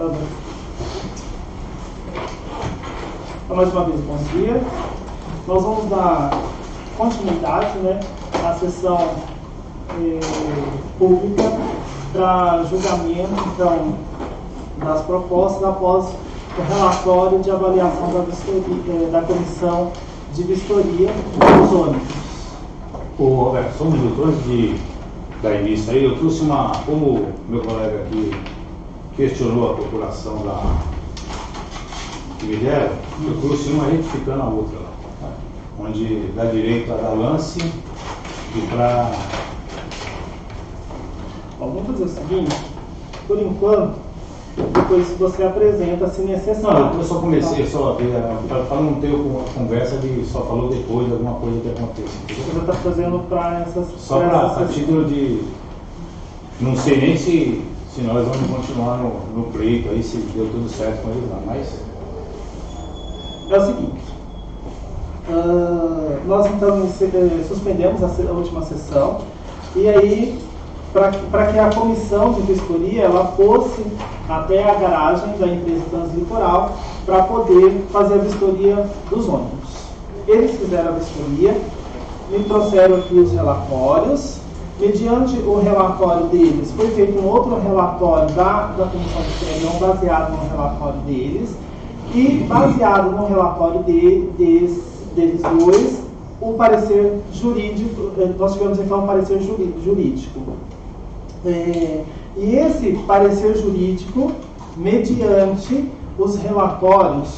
Então, mais uma vez, bom dia. Nós vamos dar continuidade, né, à sessão pública para julgamento, então, das propostas após o relatório de avaliação da comissão de vistoria dos ônibus. Ô, Roberto, só um minuto antes de dar início aí, eu trouxe como meu colega aqui questionou a procuração que me deram, eu trouxe uma retificando a outra lá, onde dá direito a dar lance e para... Vamos fazer o seguinte, por enquanto, depois você apresenta se necessário. Não, eu só comecei, para não ter uma conversa de só falou depois de alguma coisa que acontece. Você está fazendo para essas... Só para título de... Não sei nem se nós vamos continuar no pleito aí, se deu tudo certo com eles lá, mas... É o seguinte, nós então suspendemos a última sessão e aí, para que a comissão de vistoria ela fosse até a garagem da empresa Translitoral para poder fazer a vistoria dos ônibus. Eles fizeram a vistoria, me trouxeram aqui os relatórios. Mediante o relatório deles, foi feito um outro relatório da comissão de vistoria, baseado no relatório deles, e baseado no relatório deles dois, o parecer jurídico, nós tivemos então um parecer jurídico. E esse parecer jurídico, mediante os relatórios,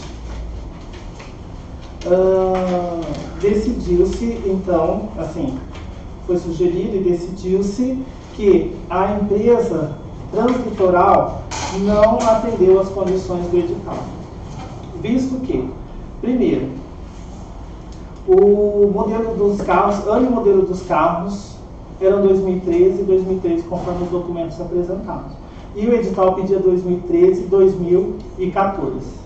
decidiu-se, então, assim, foi sugerido e decidiu-se que a empresa Translitoral não atendeu às condições do edital. Visto que, primeiro, o modelo dos carros, ano e modelo dos carros, eram 2013 e 2013, conforme os documentos apresentados. E o edital pedia 2013 e 2014.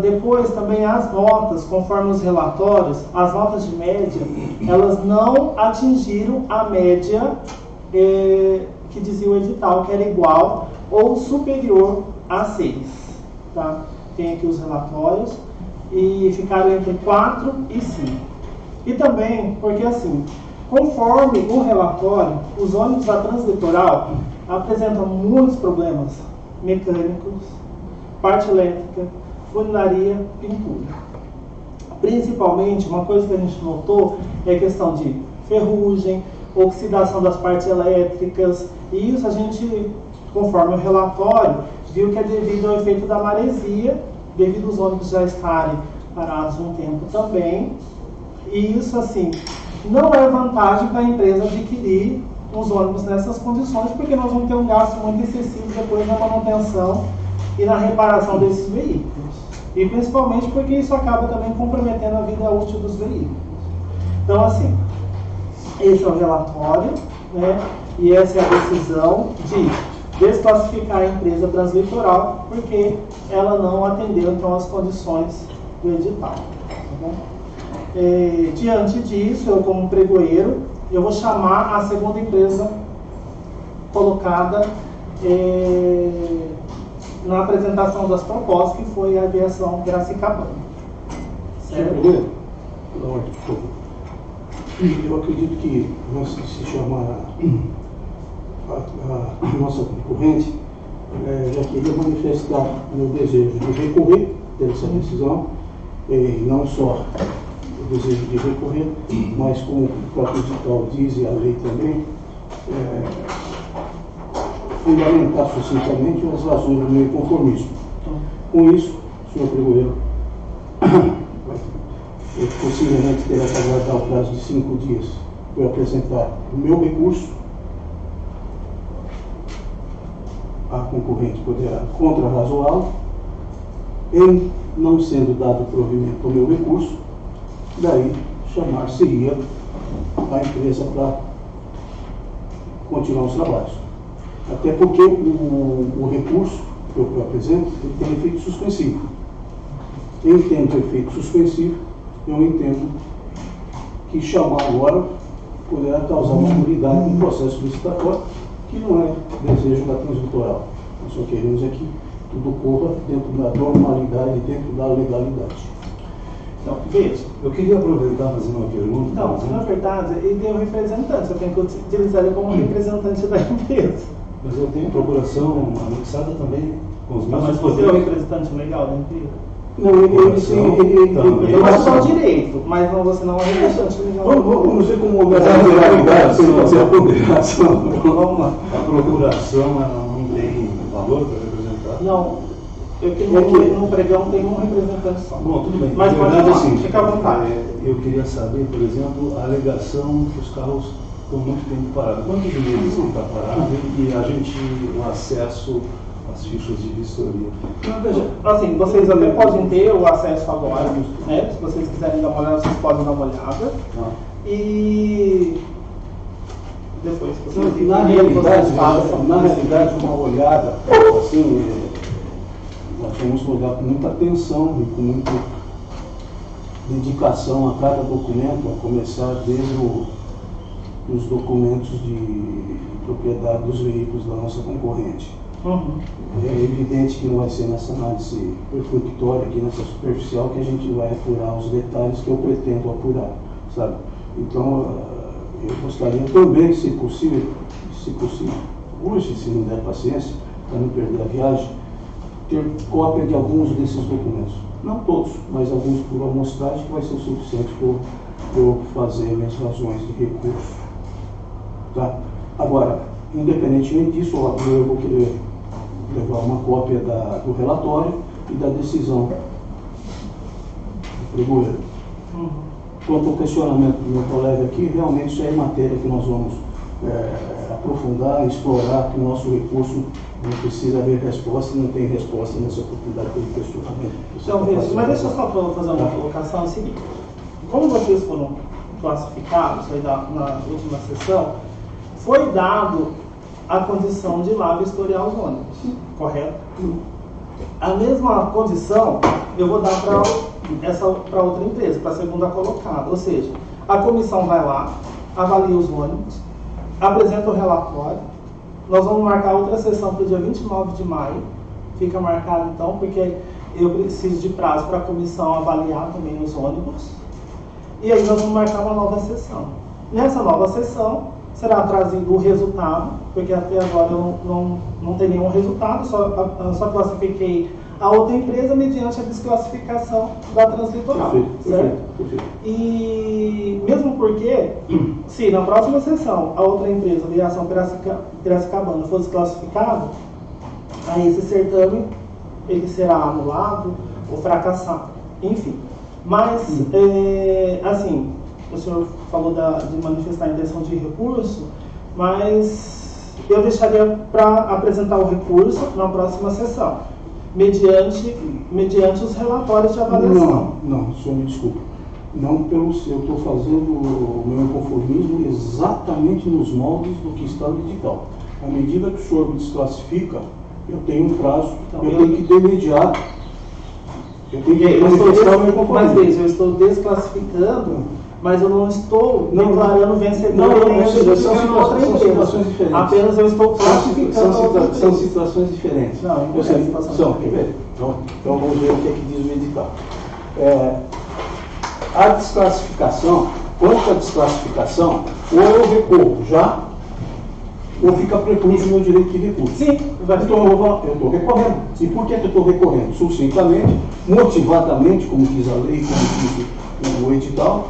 Depois também as notas, conforme os relatórios, as notas de média, elas não atingiram a média que dizia o edital, que era igual ou superior a 6. Tá? Tem aqui os relatórios, e ficaram entre 4 e 5. E também, porque assim, conforme o relatório, os ônibus da Translitoral apresentam muitos problemas mecânicos, parte elétrica, funilaria, pintura. Principalmente, uma coisa que a gente notou é a questão de ferrugem, oxidação das partes elétricas, e isso a gente, conforme o relatório, viu que é devido ao efeito da maresia, devido aos ônibus já estarem parados um tempo também, e isso, assim, não é vantagem para a empresa adquirir os ônibus nessas condições, porque nós vamos ter um gasto muito excessivo depois na manutenção e na reparação desses veículos. E principalmente porque isso acaba também comprometendo a vida útil dos veículos. Então, assim, esse é o relatório, né? E essa é a decisão de desclassificar a empresa Translitoral, porque ela não atendeu, então, as condições do edital. Tá bom? Diante disso, eu como pregoeiro, eu vou chamar a segunda empresa colocada na apresentação das propostas, que foi a Aviação Piracicabana. Certo? Eu acredito que nós, se chamar a nossa concorrente, já queria manifestar o meu desejo de recorrer dessa decisão, não só o desejo de recorrer, mas como o próprio edital diz e a lei também, fundamentar sucintamente as razões do meu inconformismo. Com isso, senhor pregoeiro, possivelmente terá que aguardar o prazo de 5 dias para eu apresentar o meu recurso. A concorrente poderá contra-razoá-lo. Em não sendo dado provimento ao meu recurso, daí chamar-se-ia a empresa para continuar os trabalhos. Até porque o recurso que eu apresento ele tem efeito suspensivo. Em tendo efeito suspensivo, eu entendo que chamar agora poderá causar uma nulidade no processo licitatório, que não é desejo da Translitoral. Nós só queremos é que tudo ocorra dentro da normalidade, dentro da legalidade. Então, veja. Eu queria aproveitar e fazer uma pergunta. Então, na verdade, ele tem um representante, eu tenho que utilizar ele como representante da empresa. Mas eu tenho procuração anexada também com os Mas mesmos você é o poderes. representante legal da empresa? Não, ele sim, ele Eu acho que é o direito, mas não, você não é o representante legal. Vamos ver como houver a legalidade sem fazer a ponderação. Vamos lá. A procuração ela não tem valor para representar? Não, eu que no pregão tem um representante só. Bom, tudo bem. Mas Na pode verdade, falar, assim, fica à vontade. eu queria saber, por exemplo, a alegação que os carros estão muito tempo parados. Quantos meses ele está parado e a gente o acesso às fichas de vistoria? Não, veja, assim, vocês até podem ter o acesso agora, né? Se vocês quiserem dar uma olhada, vocês podem dar uma olhada. E depois, se vocês Na realidade, uma olhada, assim, nós vamos olhar com muita atenção e com muita dedicação a cada documento, a começar desde os documentos de propriedade dos veículos da nossa concorrente. Uhum. É evidente que não vai ser nessa análise perfunctória, aqui nessa superficial, que a gente vai apurar os detalhes que eu pretendo apurar, sabe? Então, eu gostaria também, se possível, hoje, se não der paciência, para não perder a viagem, ter cópia de alguns desses documentos. Não todos, mas alguns por amostragem, que vai ser o suficiente para eu fazer minhas razões de recurso. Tá? Agora, independentemente disso, eu vou querer levar uma cópia do relatório e da decisão do pregoeiro. Quanto ao questionamento do meu colega aqui, realmente isso é matéria que nós vamos aprofundar, explorar, que o nosso recurso não precisa haver resposta, não tem resposta nessa oportunidade pelo questionamento. Então, mas deixa eu só fazer uma colocação, assim, como vocês foram classificados aí na última sessão, foi dado a condição de lá vistoriar os ônibus, correto? A mesma condição eu vou dar para outra empresa, para a segunda colocada, ou seja, a comissão vai lá, avalia os ônibus, apresenta o relatório, nós vamos marcar outra sessão para o dia 29 de maio, fica marcado então, porque eu preciso de prazo para a comissão avaliar também os ônibus, e aí nós vamos marcar uma nova sessão. Nessa nova sessão, será trazido o resultado, porque até agora eu não tem nenhum resultado, só classifiquei a outra empresa mediante a desclassificação da Translitoral. Perfeito. E mesmo porque, se na próxima sessão a outra empresa, a Aviação Piracicabana, for desclassificada, aí esse certame ele será anulado ou fracassado, enfim. Mas, assim, o senhor falou de manifestar a intenção de recurso, mas eu deixaria para apresentar o recurso na próxima sessão, mediante os relatórios de avaliação. Não, senhor me desculpa. Não eu estou fazendo o meu inconformismo exatamente nos moldes do que está no edital. À medida que o senhor me desclassifica, eu tenho um prazo, então, eu tenho que demediar. Eu tenho que manifestar o meu inconformismo. Mas veja, eu estou desclassificando, mas eu não estou declarando vencedor nem são outra empresa. situações diferentes. Apenas eu estou classificando. São situações diferentes. Não eu sei, situação quer ver? Então vamos ver o que é que diz o edital. A desclassificação, quanto à desclassificação, ou eu recorro já, ou fica precluso o meu direito de recurso. Sim, então eu estou recorrendo. E por que eu estou recorrendo? Sucintamente, motivadamente, como diz a lei, como diz o edital,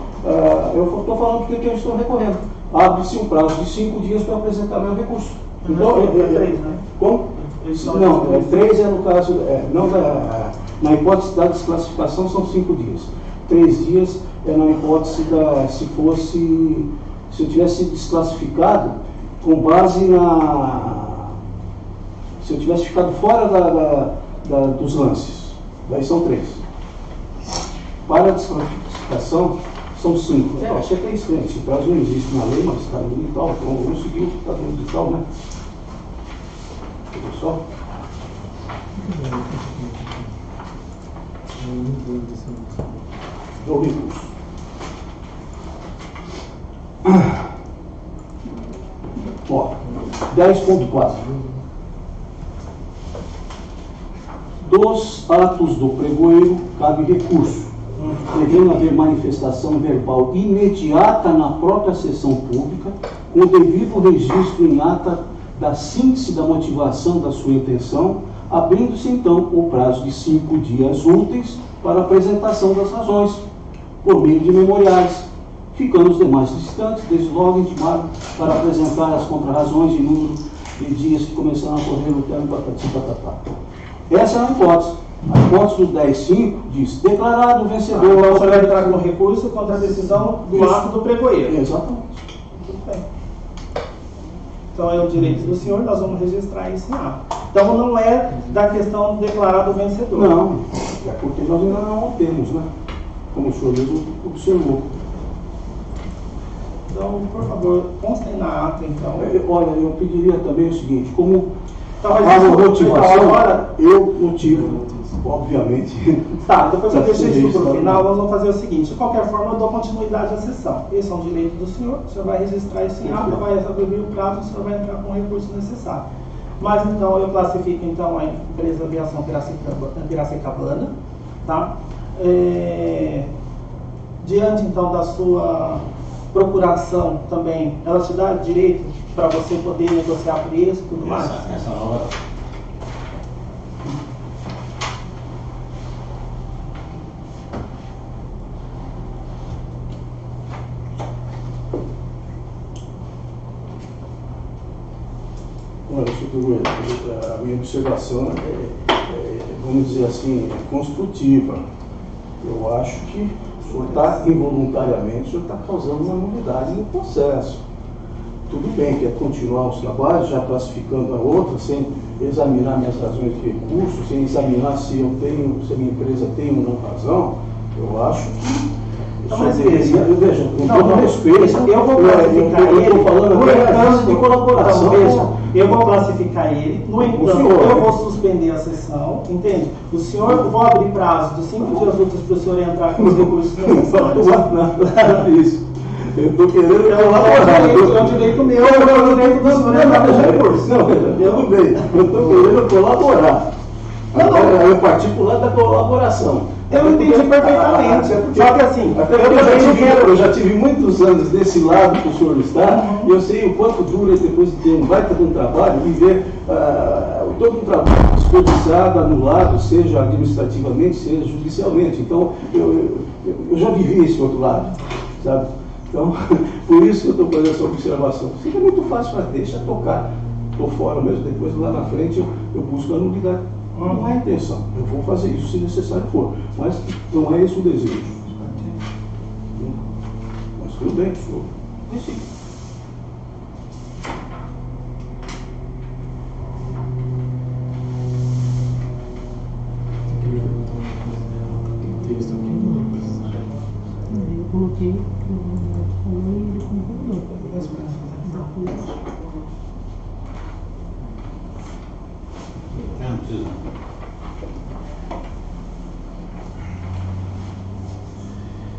eu estou falando porque que eu estou recorrendo. Abre-se um prazo de 5 dias para apresentar meu recurso. Então, três, né? Como? Não, 3 é no caso, na hipótese da desclassificação são 5 dias. 3 dias é na hipótese se eu tivesse sido desclassificado com base se eu tivesse ficado fora dos lances. Daí são 3. Para a desclassificação são 5. Achei até estranho, esse prazo não existe na lei, mas está no edital, então vamos seguir o que está no edital, né? Viu só? Do recurso. Ó, 10.4. dos atos do pregoeiro cabe recurso, devendo haver manifestação verbal imediata na própria sessão pública, com o devido registro em ata da síntese da motivação da sua intenção, abrindo-se então o prazo de 5 dias úteis para a apresentação das razões, por meio de memoriais, ficando os demais distantes, desde logo intimado, para apresentar as contrarrazões de número de dias que começaram a correr no termo patati patatá. Essa é a hipótese. A hipótese do 10.5 diz: declarado o vencedor. Então você vai entrar com recurso contra a decisão do ato do pregoeiro. Exatamente. Tudo bem. Então é o direito do senhor, nós vamos registrar isso em ato. Então não é da questão do declarado vencedor. Não, é porque nós ainda não temos, né? Como o senhor mesmo observou. Então, por favor, constem na ata, então. Olha, eu pediria também o seguinte: como Então, a motivação, eu motivo, obviamente. Tá, depois eu deixo isso para o final, nós vamos fazer o seguinte: de qualquer forma, eu dou continuidade à sessão. Esse é um direito do senhor, o senhor vai registrar isso em ata, vai abrir o prazo, o senhor vai entrar com o recurso necessário. Mas então, eu classifico então a empresa Aviação Piracicabana, tá? Diante então da sua procuração também, ela te dá direito para você poder negociar preço e tudo mais? Essa nova. Olha, a minha observação vamos dizer assim, construtiva. Eu acho que o senhor está involuntariamente, o senhor está causando uma novidade no processo. Tudo bem, quer continuar os trabalhos, já classificando a outra, sem examinar minhas razões de recurso, sem examinar se a minha empresa tem ou não razão, eu acho que Mas veja, com todo respeito, eu vou classificar ele. Eu estou falando apenas de colaboração. Veja, eu vou classificar ele. No entanto, senhor, eu vou suspender a sessão, entende? O senhor, eu vou abrir prazo de 5 dias úteis para o senhor entrar com os recursos necessários. Nada disso. Eu estou querendo colaborar. É um direito meu, é um direito do senhor entrar com os recursos. Não, tudo bem. Eu estou querendo colaborar. Agora, eu parti para o lado da colaboração. Eu entendi perfeitamente. Só que assim, eu já tive muitos anos desse lado que o senhor está, e eu sei o quanto dura depois de ter um baita de um trabalho e ver todo um trabalho desperdiçado, anulado, seja administrativamente, seja judicialmente. Então, eu já vivi esse outro lado, sabe? Então, por isso que eu estou fazendo essa observação. Fica muito fácil, mas deixa tocar. Estou fora mesmo, depois lá na frente eu busco a nulidade. Não é a intenção, eu vou fazer isso se necessário for, mas não é esse o desejo. Mas tudo bem, senhor. Decide. Eu coloquei ele concordou. Não precisa.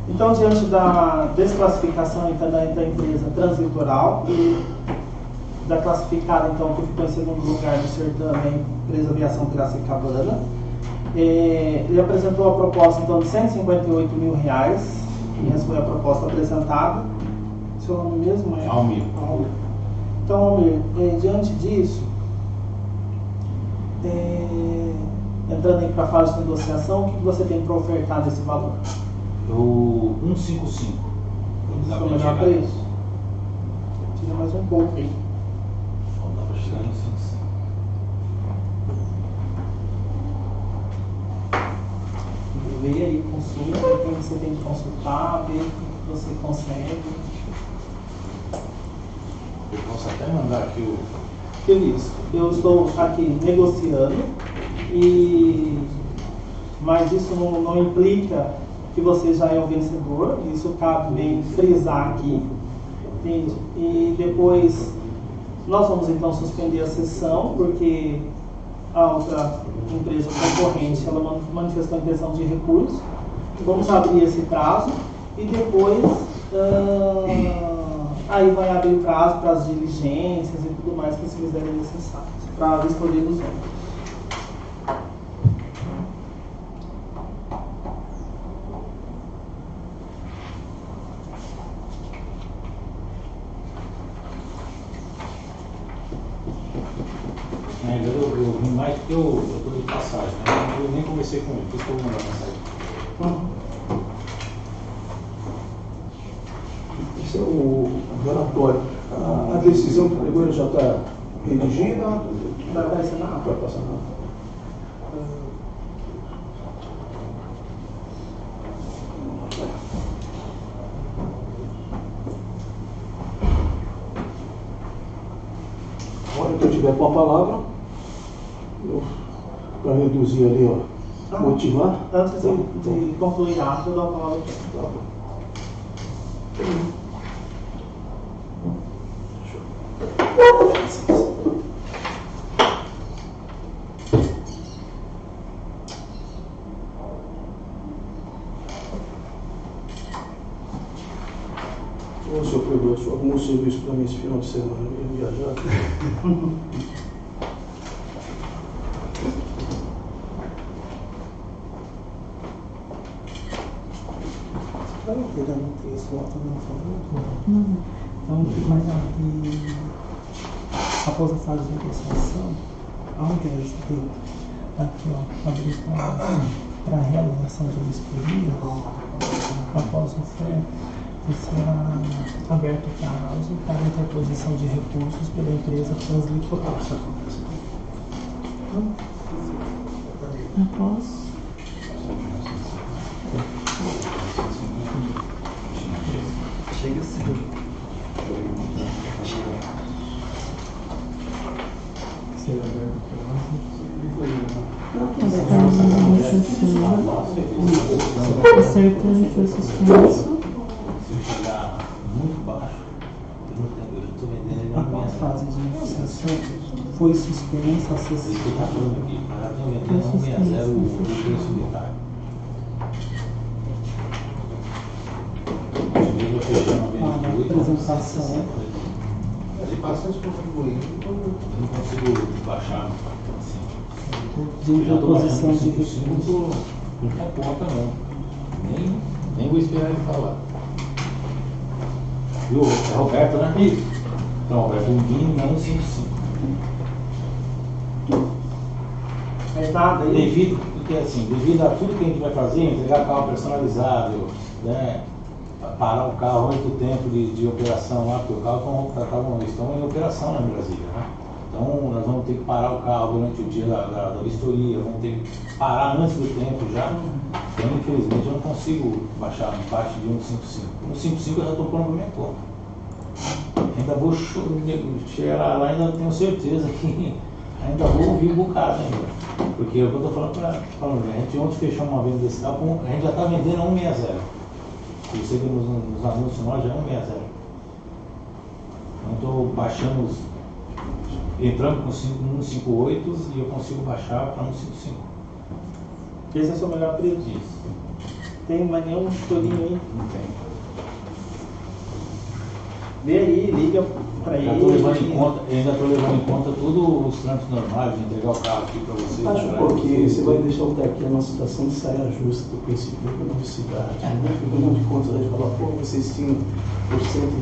Então, diante da desclassificação então, da empresa translitoral e da classificada então, que ficou em segundo lugar do certame, a empresa Aviação Piracicabana, ele apresentou a proposta então, de R$158 mil, e essa foi a proposta apresentada. Seu nome mesmo é? Almir. Então, Almir, diante disso, entrando aí para a fase de negociação, o que você tem para ofertar desse valor? O 155. Dá para melhor preço? Tira mais um pouco aí. Só dá para chegar no 155. Vê aí, consulta, quem você tem que consultar, vê o que você consegue. Eu posso até mandar aqui o. Feliz, eu estou aqui negociando, mas isso não implica que você já é o vencedor, isso cabe bem frisar aqui, entende? E depois nós vamos então suspender a sessão, porque a outra empresa concorrente ela manifestou a intenção de recurso, vamos abrir esse prazo e depois aí vai abrir prazo para as diligências e tudo mais que se fizerem necessários para escolher os outros. Na verdade, eu vim mais porque eu estou de passagem, né? Eu nem conversei com ele, por isso que eu vou mandar mensagem. Esse é o relatório. A decisão que agora já está redigida. Vai aparecer na ata. Vai passar na ata. A hora que eu tiver com a palavra, para reduzir ali, ó, motivar. Antes de concluir a ata, eu dou a palavra aqui. Tá bom. Ô, senhor Pedro, o senhor arrumou serviço para mim esse final de semana, eu ia viajar. Vai alterando o texto, volta no favor. Não. Então, mas após a fase de negociação, ao invés de aqui, ó, abrir para a realização de vistoria, após o FER, será aberto o prazo para a interposição de recursos pela empresa translitoral. Após. Chega assim. Acertando foi suspenso. Se chegar muito baixo, eu estou vendendo ele Após a fase de negociação, foi suspensa a sessão. Isso que está falando aqui, já estão vendendo 160 o preço unitário. Eu vou fechar A 98, apresentação. As passões contribuindo, eu não consigo baixar assim. De interposição de recursos. Não dá conta não. Nem vou esperar ele falar. Viu? É Roberto, né? Isso. Então, Roberto, um mínimo é 155. Mas nada aí. Devido a tudo que a gente vai fazer, entregar carro personalizado, né? Parar o carro antes do tempo de operação lá, porque o carro estão em operação lá em Brasília, né? Então nós vamos ter que parar o carro durante o dia da vistoria, vamos ter que parar antes do tempo já. Então infelizmente eu não consigo baixar abaixo de 155. 155 eu já estou pondo na minha conta. Ainda vou chegar lá, ainda tenho certeza que ainda vou ouvir um bocado ainda. Porque é o que eu estou falando para a gente ontem fechou uma venda desse carro, a gente já está vendendo a 160. Se você vê nos anúncios nós já é 160. Então estou baixando, entrando com 158 e eu consigo baixar para 155. Esse é o seu melhor preço. Tem mais nenhum historinho aí? Não tem. Vê aí, liga para ele. Ainda estou levando em conta todos os trâmites normais de entregar o carro aqui para você. Acho porque você vai deixar o daqui numa situação de saia justa do princípio da economicidade. Afinal de contas, a gente fala, pô, vocês tinham por cento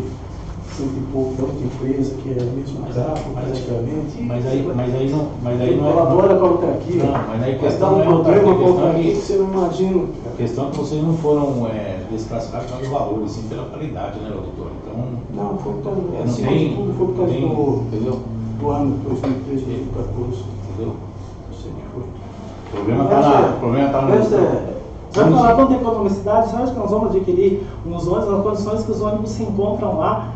e pouco da outra empresa, que é a mesma carro, praticamente. Mas aí não é. Colabora com o aqui. Não, mas aí a Vai dar questão um não é problema com o questão aqui que que você não imagina. a questão é que vocês não foram desclassificados pelos valores, sim pela qualidade, né, doutor? Então, Não, foi por causa não assim, tem, tudo foi por causa entendeu? do ano 2013, 2014. Entendeu? Eu sei que foi. O problema está no. Vai falar tanto de economicidade, você acha que nós vamos adquirir uns ônibus nas condições que os ônibus se encontram lá?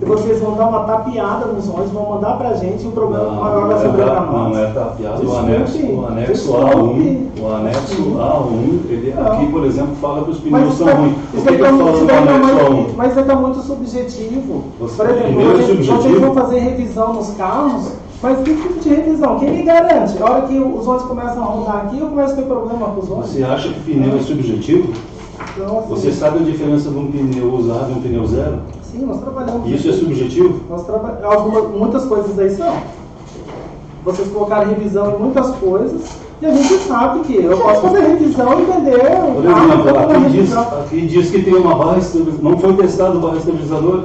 E vocês vão dar uma tapeada nos ônibus, vão mandar pra gente e o problema maior vai sobrar pra nós. Não é tapeado. Desculpe, O anexo desculpe. A1, o anexo A1, ele Não. aqui, por exemplo, fala que os Mas pneus são ruins. O isso que aí está falando do anexo A1? mas isso aí tá muito subjetivo. Você- Por exemplo, primeiro é vocês subjetivo? vão fazer revisão nos carros, mas que tipo de revisão? Quem me garante? A hora que os ônibus começam a rodar aqui, eu começo a ter problema com os ônibus. Você acha que pneu é subjetivo? Então, assim, Você sabe a diferença de um pneu usado e um pneu zero? sim, nós trabalhamos. Isso é subjetivo? Muitas coisas aí são. Vocês colocaram revisão em muitas coisas e a gente sabe que eu posso fazer revisão e vender Por o carro exemplo, toda a revisão. aqui diz que tem uma barra estabilizadora. Não foi testado barra estabilizador?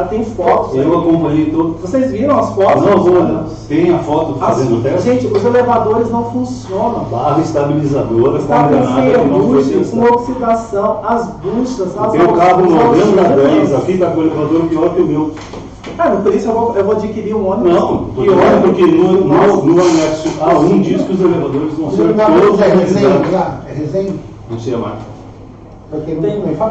Tem fotos. Eu acompanhei todo. Vocês viram as fotos? Não, tem a foto fazendo o teste? Gente, os elevadores não funcionam. Barra estabilizadora Está com condenada que não foi ferrugem, com testada. oxidação, as buchas, as Meu carro 9010, algemas. aqui está com o elevador pior que o meu. Por isso eu vou adquirir um ônibus. Não, estou dizendo porque no anexo A1 diz que os elevadores vão ser todos revisados. É resenha? Não sei a marca.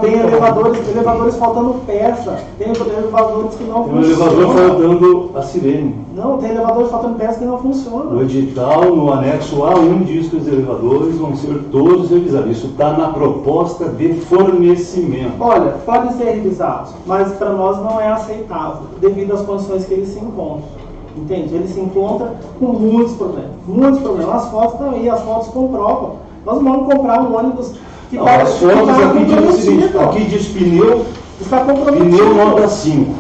Tem elevadores faltando peça. Tem elevadores que não Tem um elevador funcionam. faltando a sirene. Não, tem elevadores faltando peça que não No funcionam. edital, no anexo A1, diz que os elevadores vão ser todos revisados. Isso está na proposta de fornecimento. Olha, podem ser revisados, mas para nós não é aceitável, devido às condições que ele se encontra. Entende? Ele se encontra com muitos problemas. Muitos problemas. As fotos estão aí, as fotos comprovam. Nós não vamos comprar um ônibus que Não, está as fotos aqui diz o seguinte, aqui diz pneu, está comprometido. pneu nota 5.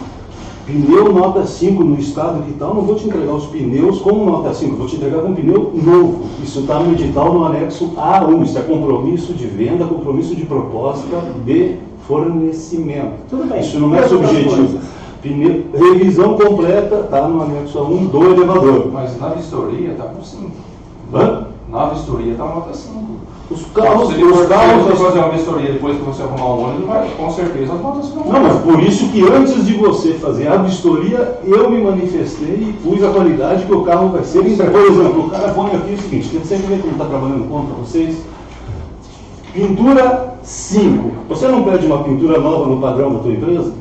Pneu nota 5 no estado que tal, não vou te entregar os pneus como nota 5, vou te entregar com um pneu novo. Isso está no edital no anexo A1. Isso é compromisso de venda, compromisso de proposta de fornecimento. Tudo bem. Isso não é Outras subjetivo. coisas. Pneu, revisão completa está no anexo A1 do elevador. Mas na vistoria está com 5. Hã? Na vistoria está nota 5. Os carros, Se você carros. fazer uma vistoria depois que você arrumar um ônibus, vai, com certeza as notas ficam. Não, mas por isso que antes de você fazer a vistoria, eu me manifestei e pus a qualidade que o carro vai ser. Por exemplo, o cara põe aqui o seguinte, tem que sempre ver como está trabalhando contra vocês. Pintura 5. Você não pede uma pintura nova no padrão da tua empresa?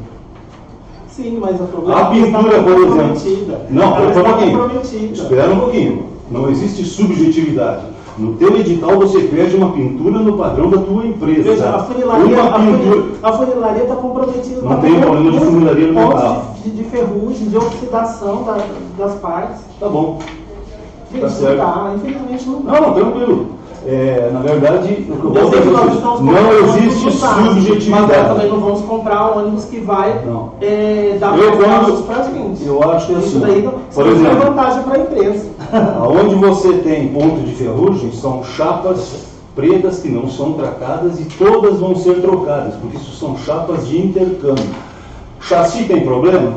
Sim, mas o problema A pintura, por exemplo. comprometida. Não, Ela espera um está pouquinho. comprometida. Espera um pouquinho. Não existe subjetividade. No teu edital você pede uma pintura no padrão da tua empresa. Veja, a funilaria Uma pintura. está comprometida. Não tá tem com problema de funilaria no meu pontos carro. de ferrugem, de oxidação das partes. Tá bom. Gente, Tá certo. Tá, infelizmente não dá. Não, tranquilo. Na verdade, o que eu Eu vou sei que nós dizer estamos não comprando existe ônibus usados, mas nós também subjetividade. não vamos comprar um ônibus que vai Não. dar Eu vantagens quando- para a gente. eu acho que Isso assim, daí não, por isso não é exemplo, vantagem para a empresa. Aonde você tem ponto de ferrugem, são chapas pretas que não são tracadas e todas vão ser trocadas, porque isso são chapas de intercâmbio. Chassi tem problema?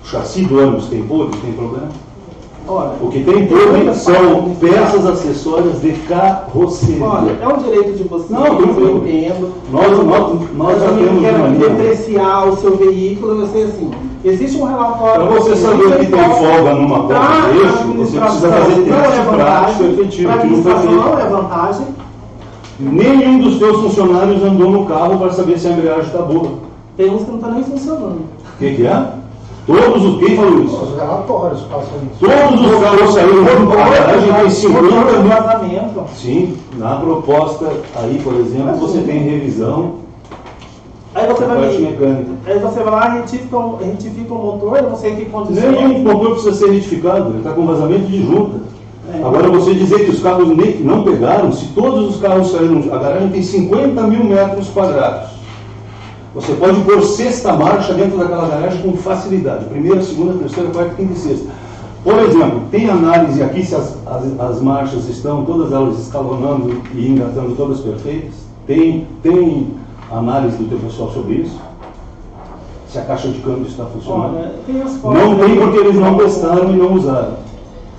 O chassi do ônibus tem podre? Tem problema? Olha, O que tem podre são peças acessórias de carroceria. olha, é um direito de vocês, Não, eu tranquilo. entendo. Nós já eu não temos quero mania. depreciar o seu veículo, você assim, existe um relatório... Para você saber que tem folga numa Pra porta desse, você administração precisa fazer não é teste prático vantagem, efetivo, pra que não foi administração não feito. é vantagem. Nenhum dos teus funcionários andou no carro para saber se a embreagem está boa. Tem uns que não estão nem funcionando. O que é? Todos os. Quem falou isso? Os relatórios passam isso. Todos os carros saíram do a garagem tem 50 Motor de mil. vazamento. Sim, na proposta aí, por exemplo, você tem revisão Aí você da vai parte ver, mecânica. aí você vai lá, retifica o motor, eu não sei em que condições. Nenhum motor precisa ser retificado, ele está com vazamento de junta. É. Agora você dizer que os carros não pegaram, se todos os carros saíram, a garagem tem 50 mil metros quadrados. Você pode pôr sexta marcha dentro daquela garagem com facilidade. Primeira, segunda, terceira, quarta, quinta e sexta. Por exemplo, tem análise aqui se as marchas estão todas elas escalonando e engatando todas perfeitas? Tem análise do teu pessoal sobre isso? Se a caixa de câmbio está funcionando? Olha, tem as fotos. Não tem porque eles não testaram e não usaram.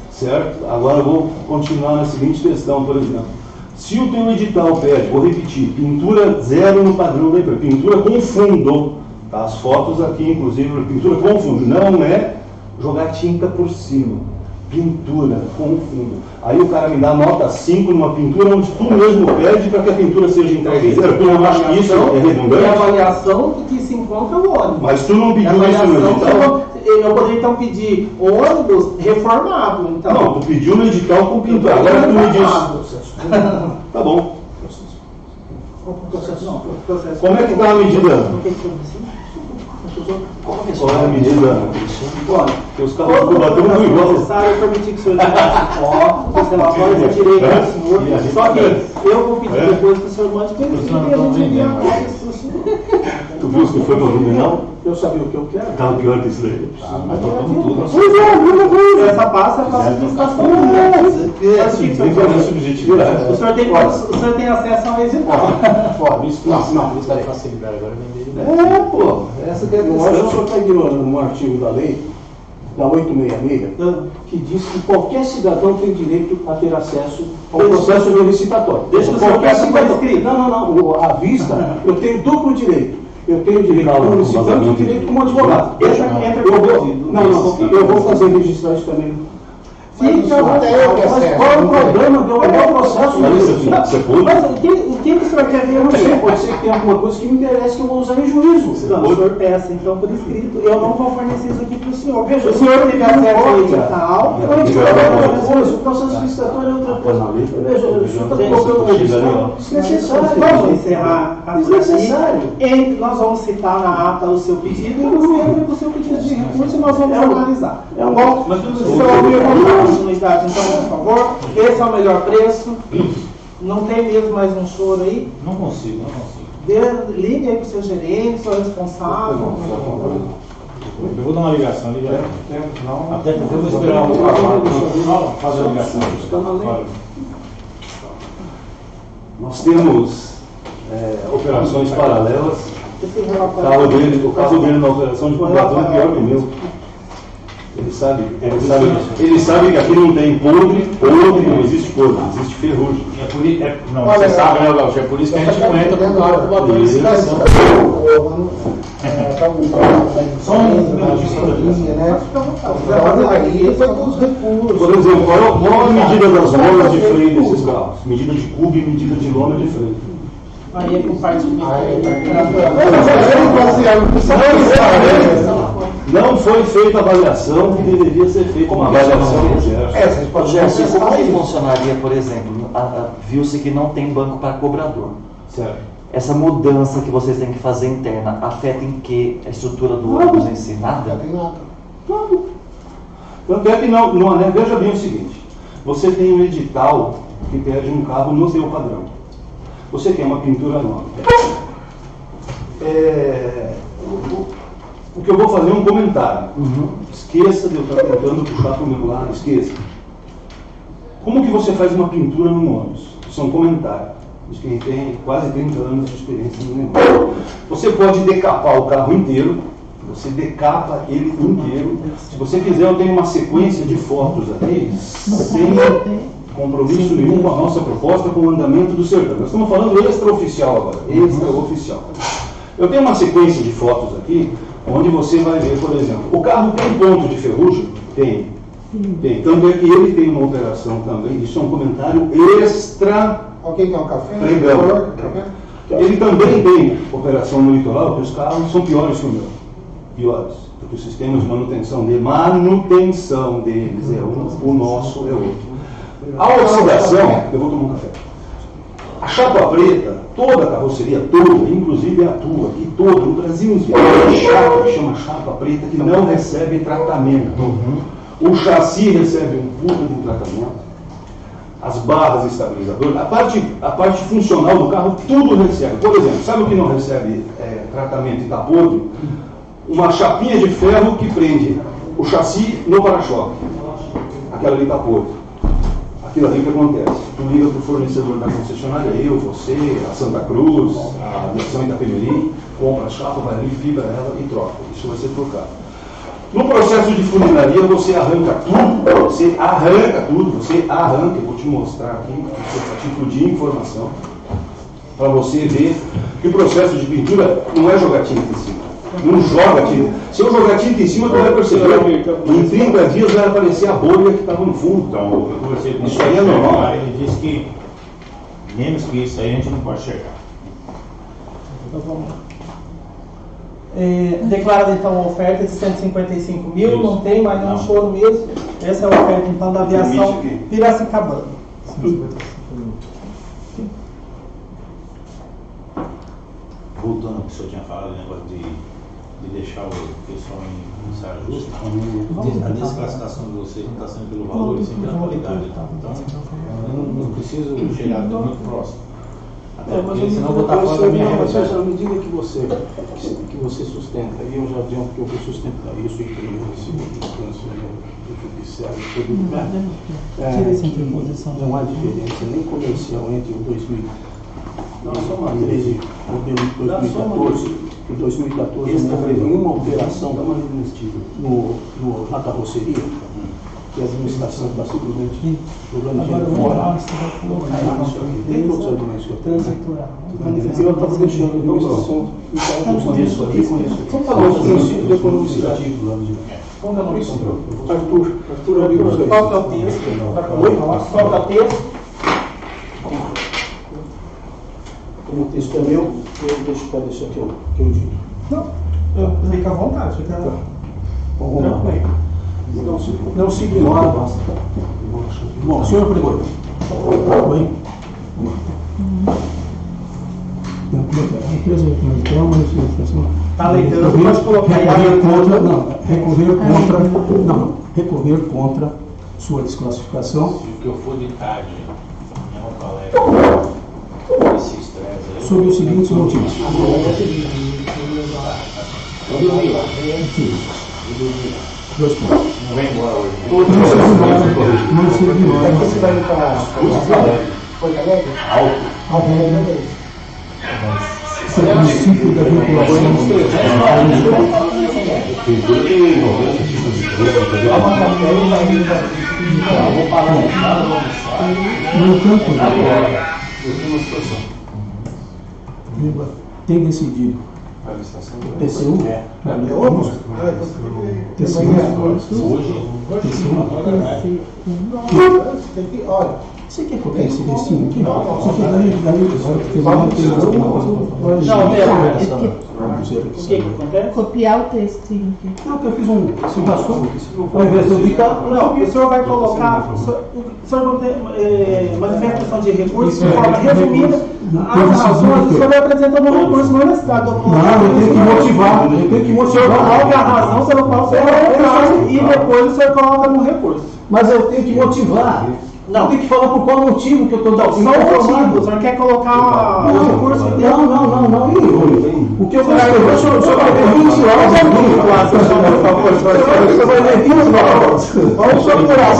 Certo? Agora eu vou continuar na seguinte questão, por exemplo. Se o teu edital pede, vou repetir, pintura zero no padrão da empresa, pintura com fundo, tá? As fotos aqui, inclusive, pintura com fundo, não é jogar tinta por cima, pintura com fundo. Aí o cara me dá nota 5 numa pintura onde tu mesmo pede para que a pintura seja entregue zero. Tu não acha que isso é É a redundante? avaliação que se encontra o ônibus. Mas tu não É a pediu isso no avaliação que edital? eu poderia então pedir ônibus reformado. Então. Não, tu pediu no edital com pintura. Agora tu me diz. Tá bom. Como é que está a medida? Qual é a medida? Olha, Porque os carros do Cubatão não igual. necessário, eu permiti que o senhor tivesse foto, os relatórios eu tirei do senhor. Só que eu vou pedir depois que o senhor mande para ele enviar a cópia para o senhor. Tu viu os que foi para o Blumenau? Eu sabia o que eu quero. Estava pior que isso daí. Mas trocamos tudo. Pois é, a mesma coisa. Essa passa é para licitação. Diferença subjetividade. O senhor tem acesso ao edital. Isso dá facilidade agora vender. É, pô, essa que é a Eu acho que o questão. senhor está ignorando um artigo da lei, da 866, que diz que qualquer cidadão tem direito a ter acesso ao processo de licitatório. Deixa o senhor Qualquer peça por cidadão. escrito. Não. À vista, eu tenho duplo direito. Eu tenho direito como licitante e direito como advogado. Entra Eu vou, eu vou fazer registrar isso também. Sim, Mas qual é o problema do processo? Você pode? Mas o que o senhor quer ver? Eu não sei, pode ser que tenha alguma coisa que me interessa que eu vou usar em juízo. Não, o senhor peça, então, por escrito. Eu não vou fornecer isso aqui para o senhor. Veja, O senhor teve não acesso ao importa. edital. O edital é outra coisa, o processo licitatório é outra coisa. Veja, o senhor está colocando um edital desnecessário. Vamos encerrar a Desnecessário. Nós vamos citar na ata o seu pedido e você entra com o seu pedido de recurso e nós vamos analisar. É um Bom, Mas tudo o senhor me contar a continuidade, então, por favor. Esse é o melhor preço. Não tem mesmo mais um choro aí. Não consigo. Ligue aí para o seu gerente, seu responsável. Eu vou dar uma ligação, ligar. Até porque eu vou esperar um fazer a ligação. Nós temos operações paralelas. Esse O relatório. carro dele na operação de computador é pior que o meu. Ele sabe que aqui não tem podre, não existe podre, existe ferrugem. Não, você sabe, né, Gaúcho? É por isso que a gente não entra com o carro com bateu em licitação. Só um minutinho, né? Aí foi com os recursos. Por exemplo, qual a medida das lonas de freio desses carros? Medida de cubo e medida de lona de freio. Aí é compartilhamento. Não foi feita a avaliação que deveria ser feita uma avaliação do Gerson. Gerson, como que funcionaria, por exemplo, viu-se que não tem banco para cobrador. Certo. Essa mudança que vocês têm que fazer interna afeta em que a estrutura do ônibus em si? Nada? Não tem nada. Tanto é que não, né? Veja bem o seguinte, você tem um edital que pede um carro no seu padrão. Você quer uma pintura nova. O que eu vou fazer é um comentário. Esqueça de eu estar tentando puxar para o meu lado, esqueça. Como que você faz uma pintura num ônibus? Isso é um comentário. De quem tem quase 30 anos de experiência no negócio. Você pode decapar o carro inteiro, você decapa ele inteiro. Se você quiser, eu tenho uma sequência de fotos aqui, sem compromisso nenhum com a nossa proposta, com o andamento do certame. Nós estamos falando extraoficial agora, extraoficial. Eu tenho uma sequência de fotos aqui, onde você vai ver, por exemplo, o carro tem ponto de ferrugem? Tem. Tanto é que ele tem uma operação também, isso é um comentário extra. Alguém quer um café? Legal. Ele também tem operação no litoral, que os carros são piores que o meu. Piores. Porque os sistemas de manutenção deles é um, o nosso é outro. A oxidação, eu vou tomar um café. A chapa preta, toda a carroceria, toda, inclusive a tua, aqui toda, no Brasil inteiro, chapa, que chama chapa preta, que não recebe tratamento. O chassi recebe um puta de tratamento. As barras estabilizadoras, a parte funcional do carro, tudo recebe. Por exemplo, sabe o que não recebe tratamento e está podre? Uma chapinha de ferro que prende o chassi no para-choque. Aquela ali está podre. Aquilo ali que acontece. Tu liga para o fornecedor da concessionária, eu, você, a Santa Cruz, a Aviação Itapemirim, compra a chapa, vai ali, fibra ela e troca. Isso vai ser trocado. No processo de funilaria, você arranca tudo, eu vou te mostrar aqui, a título de informação, para você ver que o processo de pintura não é jogar tinta em cima. Não joga tinta. Se eu jogar tinta em cima, tu vai perceber. Em 30 dias vai aparecer a bolha que estava no fundo. Então, eu conversei com Isso aí é normal. Ele disse que menos que isso aí a gente não pode chegar. Então vamos lá. Declarada então a oferta de 155 mil, Isso. não tem mais nenhum Não. choro mesmo. Essa é a oferta então da aviação Permite aqui. Piracicabana. Voltando ao que o senhor tinha falado, o negócio de deixar o pessoal em saia justa, a desclassificação de vocês não está sendo pelo valor, e sim pela qualidade. Então, eu não preciso chegar muito próximo. Até porque senão eu vou estar fora da minha realidade. À medida que você sustenta, e eu já adianto que eu vou sustentar isso em primeira e segunda instância no judiciário em todo lugar, não há diferença nem comercial entre o 2013 e o 2014. Em 2014 não houve nenhuma alteração na carroceria, que a administração está simplesmente jogando dinheiro fora. Tem outros argumentos que eu tenho. Eu estava deixando a administração e com isso. Vamos falar um princípio de economicidade. Qual que é o nome disso? Arthur Amigos. Qual que é o texto? Qual que é o texto? Como o texto é meu, pode deixar que eu digo. Não, fica à vontade. Fica... Vamos lá. Não se ignora. Bom, senhor Presidente. Oi. A empresa tem uma manifestação. Está alegando, pode colocar aí. Recorrer contra sua desclassificação. Se o que eu for de tarde, minha colega, esse estresse aí. Sobre os seguintes motivos. Dois pontos. Não vem embora hoje. Não se ignora. Você vai para Porto Alegre? O princípio da vinculação. No entanto, tem decidido TCU, Olha, você quer colocar esse versículo aqui? Você quer O que acontece? Copiar o textinho aqui. Não, que eu fiz se passou, ao invés de eu ditar, Não, o senhor vai colocar, o senhor vai ter manifestação de recurso de forma resumida. As razões, o senhor vai apresentar um recurso não necessário. Não, eu tenho que motivar. O senhor coloca a razão pela qual o senhor vai colocar e depois o senhor coloca no recurso. Mas eu tenho que motivar. Não, tem que falar por qual motivo que eu estou dando. Só o motivo, o senhor quer colocar o recurso que tem. Não. O que eu vou escrever, o senhor vai ver 20 horas aqui. Você vai ver 20 horas. vamos procurar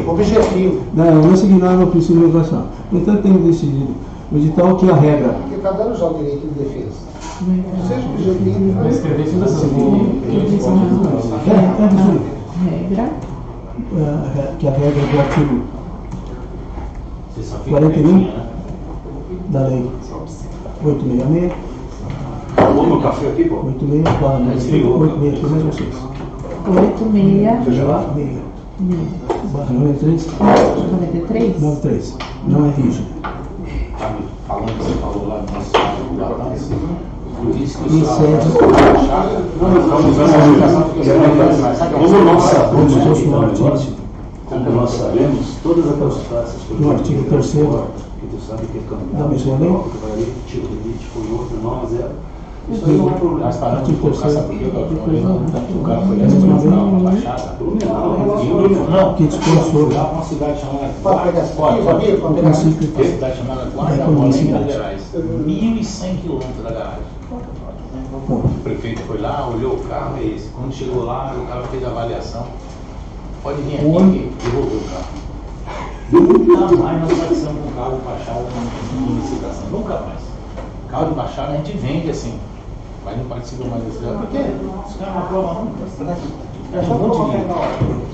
objetivo. Não, não se ignora no princípio de legislação. Então, tenho decidido o edital que a regra. Porque está dando já o direito de defesa. Seja objetivo. Regra. Que a regra do artigo Você só fica 41 da lei 866. Falou no café aqui, pô? 86, claro, mas 86 aqui mais vocês. 93. Não é rígido. Falando que você falou lá no nosso balanço, por isso que o E senhor sede. Como nós sabemos, todas aquelas praças No artigo 3º que tu sabe que é da caminhado, mesma lei. que vai ali, tiro de elite, foi outro, não, mas é. Isso aí não é problema. Nós paramos de colocar, sabe por quê? O cara foi uma baixada. Não, Que dispõe sobre lá uma cidade chamada o princípio uma cidade chamada Guarda-Bola, em Minas Gerais. 1.100 quilômetros da garagem. O prefeito foi lá, olhou o carro e quando chegou lá, o cara fez a avaliação. Pode vir aqui que devolveu o carro. Nunca mais nós passamos com carro de baixada na licitação. Nunca mais. Carro de baixada a gente vende assim. Mas não participa mais desse carro. Por quê? Isso não é uma prova nunca. É um monte de dinheiro.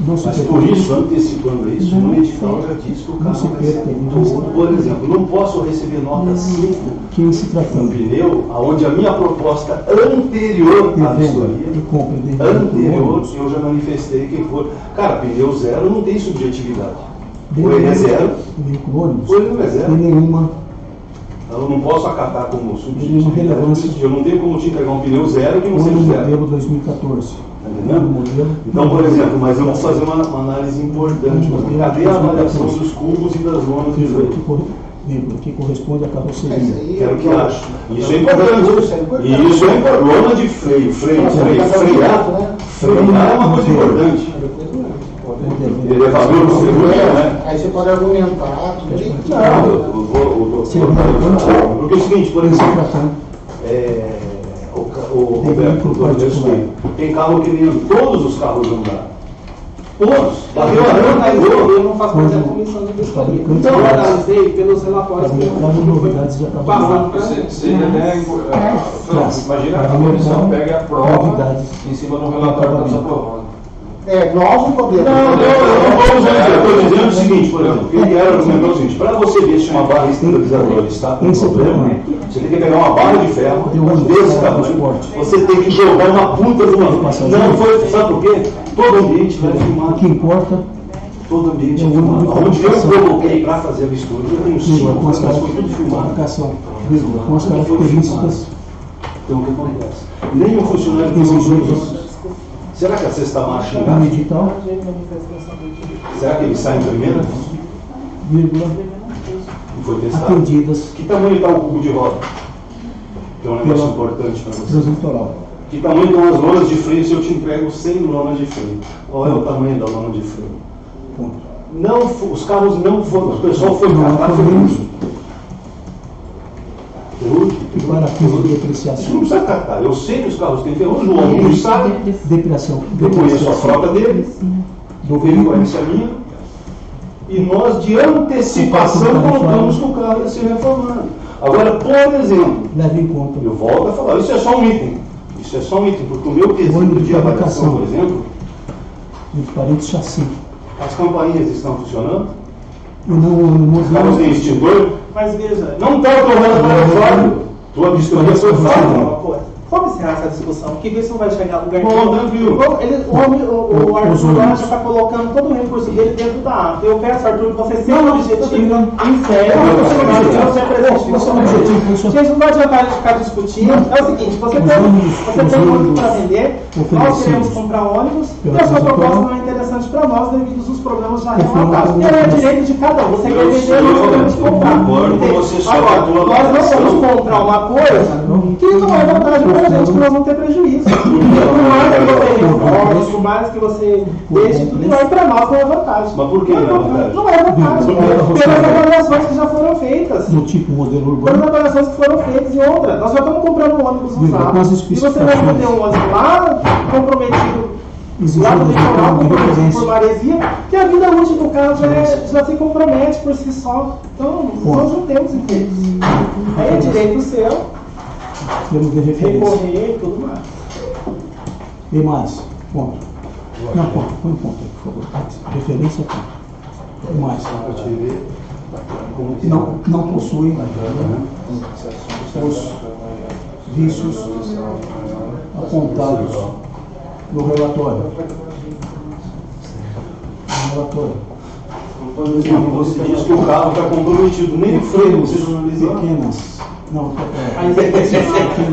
não se Mas por isso, antecipando isso, no edital já diz que o carro se recebe perca, tudo. Por exemplo, não posso receber nota 5 que se um tratando pneu, onde a minha proposta anterior à de vistoria, compra de anterior, eu já manifestei que for. Cara, pneu zero não tem subjetividade. Ou ele é zero, veículo ônibus, ou ele não é zero. tem nenhuma Eu não posso acatar como Nenhuma subjetividade. relevância. Eu não tenho como te entregar um pneu zero que não ou seja no zero. modelo 2014. Tá entendendo? Modelo, Então, por exemplo, mas eu vou fazer uma análise importante. Cadê a avaliação dos cubos e das zonas de freio? que corresponde à carroceria. Quero que ache. Isso é importante. E isso é importante. Lona de freio, freio. Frear é uma coisa importante. Elevador, segura, né? Aí você pode argumentar tudo direitinho. Não, o Porque é o seguinte, por exemplo, o Roberto, tem carro que nem todos os carros andaram. Todos. Bateu a rampa e eu não faço parte da comissão de vistoria. Então, eu analisei pelos relatórios que eu passando para seria até imagina a comissão pega e aprova em cima do relatório que está aprovando. Nós não podemos. Eu estou dizendo o seguinte, por exemplo, que ele era argumentou o seguinte: para você ver se uma barra estabilizadora está com problema, você tem que pegar uma barra de ferro desse tamanho, você tem que jogar uma puta de uma. Não foi, sabe por quê? Todo ambiente vai filmar. O que importa? Todo ambiente é filmado. Onde eu coloquei para fazer a mistura, eu tenho 5, mas foi tudo filmado. Com as características. Então o que acontece? Nenhum funcionário tem exigências. Será que a sexta marcha engata? Edital, Será que ele sai em primeira? vírgula, Não foi testado. atendidas, Que tamanho está o cubo de roda? Que é um negócio importante para você. translitoral. Que tamanho estão as lonas de freio se eu te entrego 100 lonas de freio? Qual é o tamanho da lona de freio? Ponto. Não, os carros não foram, o pessoal foi catar ferrugem. E para fins de Isso depreciação. não precisa catar. Eu sei que os carros têm ferrugem, o homem sabe. Depreciação. Eu conheço a frota dele, Do ele veículo. conhece a minha. E nós, de antecipação, colocamos que o carro ia ser reformado. Agora, por exemplo, Leve em conta. eu volto a falar, isso é só um item. Isso é só um item, porque o meu quesito de avaliação, por exemplo, Equipamentos chassi. as campainhas estão funcionando, E não os carros têm extintor, Mas veja, não está o teu relatório falho. Tua vistoria foi falha. vamos encerrar essa discussão, que isso não vai chegar a lugar Bom, nenhum. tranquilo. O Arthur Rocha está colocando todo o recurso dele dentro da ata. Eu peço, Arthur, que você seja objetivo em sério. Você é presente. Gente, não vai adiantar a gente ficar discutindo. É o seguinte, você tem ônibus para vender, nós queremos comprar ônibus, e a sua proposta não é interessante para nós devido aos problemas já relatados. E é direito de cada um. Você quer vender, nós queremos comprar. Agora, nós não vamos comprar uma coisa que não é vantagem para a gente, que nós vamos ter prejuízo. Por mais que você reforme, por mais que você deixe tudo, não é para nós, não é vantagem. Mas por que não é vantagem? Não é vantagem. Pelas avaliações que já foram feitas. No tipo modelo Pelas urbano. avaliações que foram feitas. E outra, nós já estamos comprando um ônibus usado. Com as E você vai ter um ônibus lá, comprometido lá no litoral, comprometido por maresia, que a vida útil do carro já se compromete por si só. Então, nós não temos interesse. É direito seu, Temos de referência. recorrer e tudo mais. E mais. Ponto. Não, ponto. Põe um ponto aí, por favor. Referência ponto. E mais. Não possuem os vícios apontados no relatório. No relatório. Por exemplo, você diz que o carro está comprometido, nem o freio você não analisa. Pequenas. Não,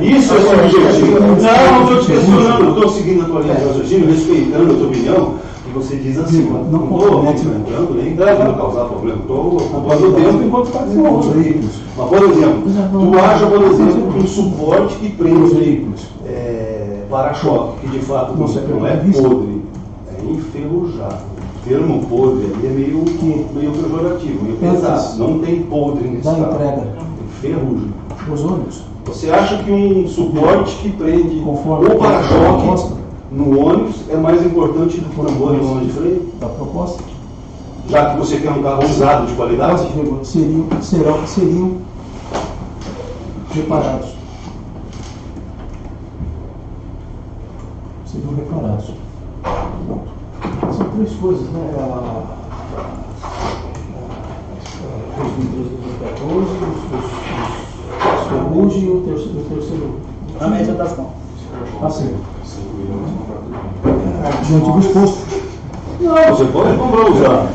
Isso é subjetivo. Não, não estou te questionando, eu estou seguindo a tua linha de raciocínio, respeitando a tua opinião, e você diz assim, não estou argumentando, nem tentando causar problema, estou ocupando o tempo enquanto está desenvolvendo. Mas, por exemplo, tu acha, por exemplo, que um suporte que prende para-choque, que de fato não é podre, é enferrujado. O termo podre ali é meio pejorativo, meio pesado. Não tem podre nesse da carro. entrega. Tem ferrugem. Os ônibus. Você acha que um suporte que prende Conforme o a para-choque proposta no ônibus é mais importante do que o tambor e o lona de freio? da proposta Já que você quer um carro usado de qualidade? seriam reparados. Seriam reparados. Ponto. São três coisas, né? Os vidros do 2014, os ferrugem e o terceiro. A média das mãos. Assim. Diante do exposto. Não, você pode comprar usado.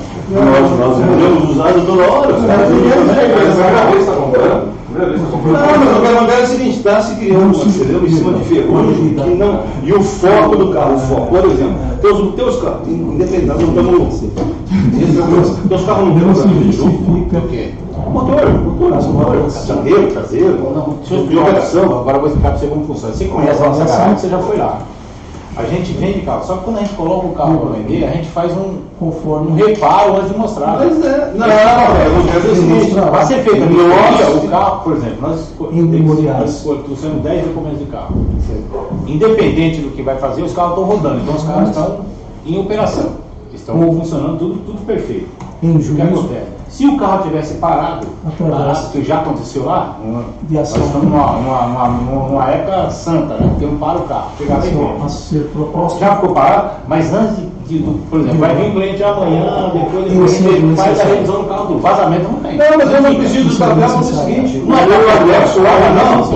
Nós vendemos usado toda hora. Não, mas o que acontece é o seguinte, está se criando uma cidadão em cima de ferrugem que não. E o foco do carro, o foco, por exemplo, teus carros, independente, nós não estamos. Teus carros não têm justifica motor, traseiro, de operação. Agora eu vou explicar para você como funciona. Você conhece a nossa garagem, você já foi lá. A gente vende carro, só que quando a gente coloca o carro para vender, a gente faz um reparo antes de mostrar. Mas não quero dizer Vai ser feito o carro, por exemplo, nós trouxemos 10 documentos de carro. Independente do que vai fazer, os carros estão rodando, então os carros estão em operação, estão funcionando tudo perfeito. O que acontece? Se o carro tivesse parado, que já aconteceu lá, nós estamos numa época santa, né? Porque não para o carro, chegar bem perto. Já ficou parado, mas antes por exemplo, vai vir um cliente amanhã, depois ele faz a revisão do carro, do vazamento não tem. Não, mas eu não preciso do papel, mas é o seguinte, não é o anexo lá, não.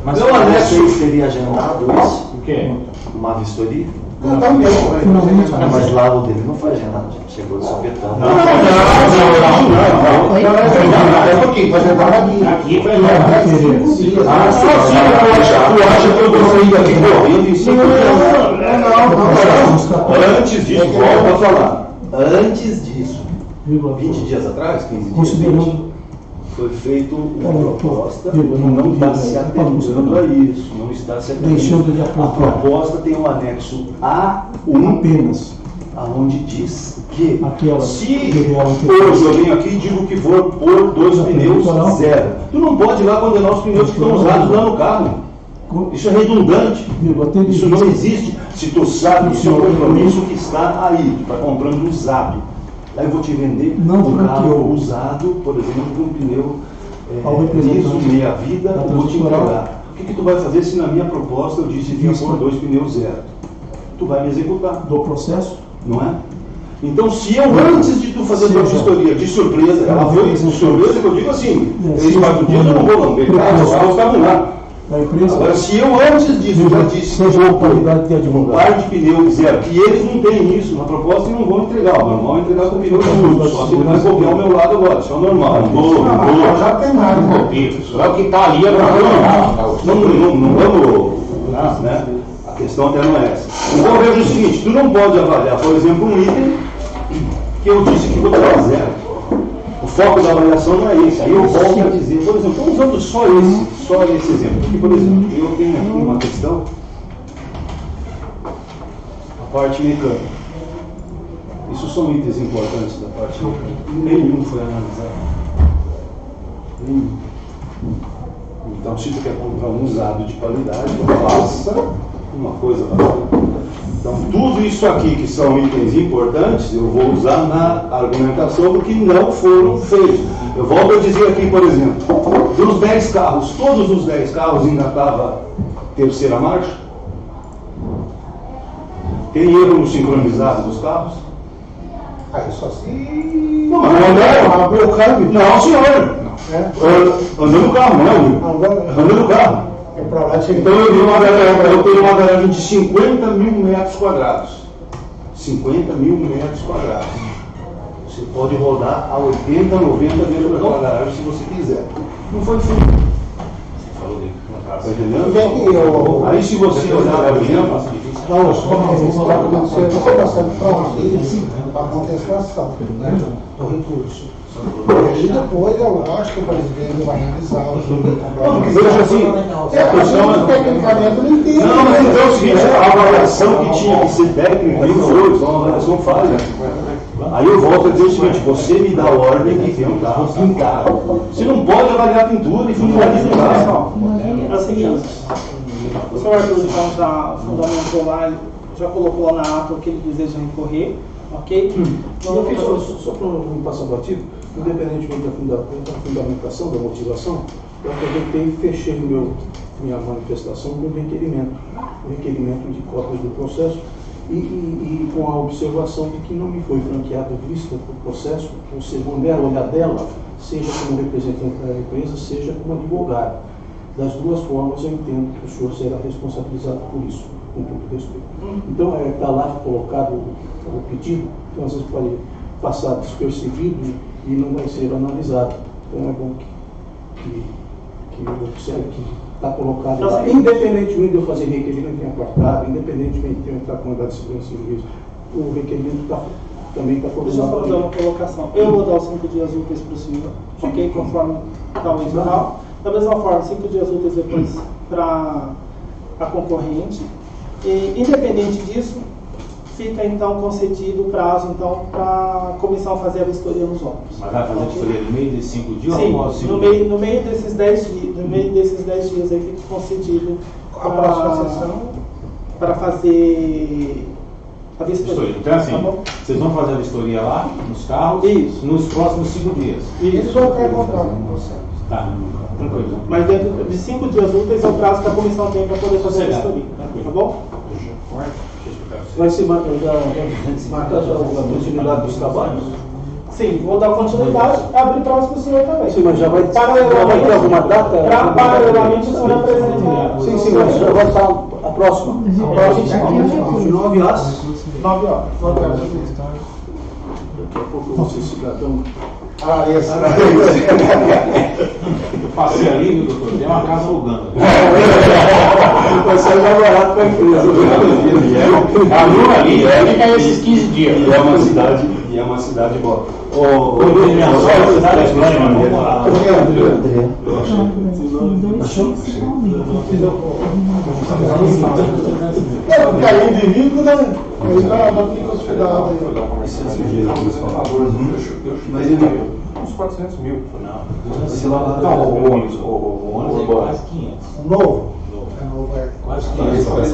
Mas eu anexo. Vocês teriam agendado isso? O quê? Uma vistoria? Não, também. Mas lá o dele não foi agendado, chegou de sopetão. Não. É porque vai entrar aqui foi Tu acha que eu vou sair daqui correndo em 5 dias? Antes disso, volta a falar. Antes disso, 20 dias atrás, 15 dias atrás, foi feita uma proposta e não está se atentando a isso, não está se atentando. A proposta tem um anexo A1 apenas, aonde diz que se hoje eu venho aqui e digo que vou pôr 2 pneus zero, tu não pode ir lá condenar os pneus que estão usados lá no carro. Isso é redundante, isso não existe. Se tu sabe que isso é um compromisso que está aí, tu está comprando usado. Aí eu vou te vender um carro usado, por exemplo, com um pneu liso, meia vida, eu vou te entregar. O que tu vai fazer se na minha proposta eu disse que ia pôr 2 pneus zero? Tu vai me executar. Do processo? Não é? Então, se eu, antes de tu fazer a tua vistoria de surpresa, ela foi de surpresa, que eu digo assim, 3, 4 dias eu não vou não ver carros, os carros estavam lá. Agora, se eu antes disso já disse que eu vou pôr um par de pneu zero, que eles não têm isso na proposta e não vão entregar, o normal é entregar com pneu curto, só se ele vai copiar ao meu lado agora, isso é o normal. Não, já tem nada. É o que está ali, não vamos, né? A questão até não é essa. Então veja o seguinte, tu não pode avaliar, por exemplo, um item que eu disse que vou dar zero. O foco da avaliação não é esse. Aí eu volto a dizer, por exemplo, estou usando só esse exemplo. Porque, por exemplo, eu tenho aqui uma questão, a parte mecânica. Isso são itens importantes da parte mecânica. Nenhum foi analisado. Nenhum. Então, se tu quer comprar um usado de qualidade, faça uma coisa bacana. Então, tudo isso aqui que são itens importantes, eu vou usar na argumentação do que não foram feitos. Eu volto a dizer aqui, por exemplo, dos 10 carros, todos os 10 carros ainda estava terceira marcha? Tem erro no sincronizado dos carros? Isso assim. Não, não, senhor. Andando no carro, não é, Will? Andando no carro. Então eu tenho uma garagem de 50 mil metros quadrados. 50 mil metros quadrados. Você pode rodar a 80, 90 dentro daquela garagem se você quiser. Não foi feito. Você falou dele. Tá entendendo? Aí se você olhar a exemplo, você consegue provar a contestação do recurso. E depois eu acho que o presidente vai analisar o veja assim, tecnicamente não entende. Não, mas então é o seguinte, a avaliação que tinha que ser técnica não foi, uma avaliação falha. Aí eu volto a dizer o seguinte, você me dá ordem de ver um carro pintado. Você não pode avaliar pintura e funcionalidade do carro. É o seguinte, o senhor Arthur então já fundamentou lá, já colocou lá na ata o que ele deseja recorrer, ok? Não, só para não passar batido, independentemente da fundamentação, da motivação, eu aproveitei e fechei minha manifestação com um requerimento de cópias do processo e com a observação de que não me foi franqueada vista do processo, ou seja, uma mera olhadela, seja como representante da empresa, seja como advogado. Das duas formas, eu entendo que o senhor será responsabilizado por isso, com todo respeito. Então, está lá colocado o pedido, então às vezes pode passar despercebido e não vai ser analisado. Então, é bom que observe que está colocado lá, independentemente de eu fazer requerimento em apartado, independentemente de eu entrar com mandado de segurança e juízo, o requerimento também está colocado. Deixa eu só fazer uma colocação. Eu vou dar os 5 dias úteis para o senhor, ok? Conforme está o edital. Da mesma forma, 5 dias úteis depois para a concorrente, E, independente disso, fica então concedido o prazo então, para a comissão fazer a vistoria nos ônibus. Mas vai fazer a vistoria no meio desses 5 dias Sim, ou após 5 no meio desses 10 dias, no meio desses 10 dias aí fica concedido A próxima sessão. para fazer a vistoria. Então assim, Tá bom? vocês vão fazer a vistoria lá, nos carros, Isso. nos próximos 5 dias. Eles vão ficar encontrados com você. Tá, tranquilo. Mas dentro de 5 dias úteis é o prazo que a comissão tem para poder fazer a vistoria. Tá bom? Vai se marcar a continuidade dos trabalhos? Sim, vou dar continuidade e abrir prazo para o senhor também. Sim, mas já vai ter alguma data? Paralelamente o senhor apresenta. Sim, mas já vai estar a próxima. De 9 às 9 horas. Daqui a pouco vocês cidadão. Ah, esse. Eu passei ali, viu, doutor? Tem uma casa alugando. Vai sair mais barato para a empresa. Aluga ali, fica esses 15 dias. E é uma cidade boa. Minha cidade é grande, mas vamos morar lá. É, porque aí inimigo, né? Aí tá botando hospedado aí. Mas ele Uns 400 mil. Não, o ônibus é quase 500. Novo. É novo, é. Quase Eu 500. falei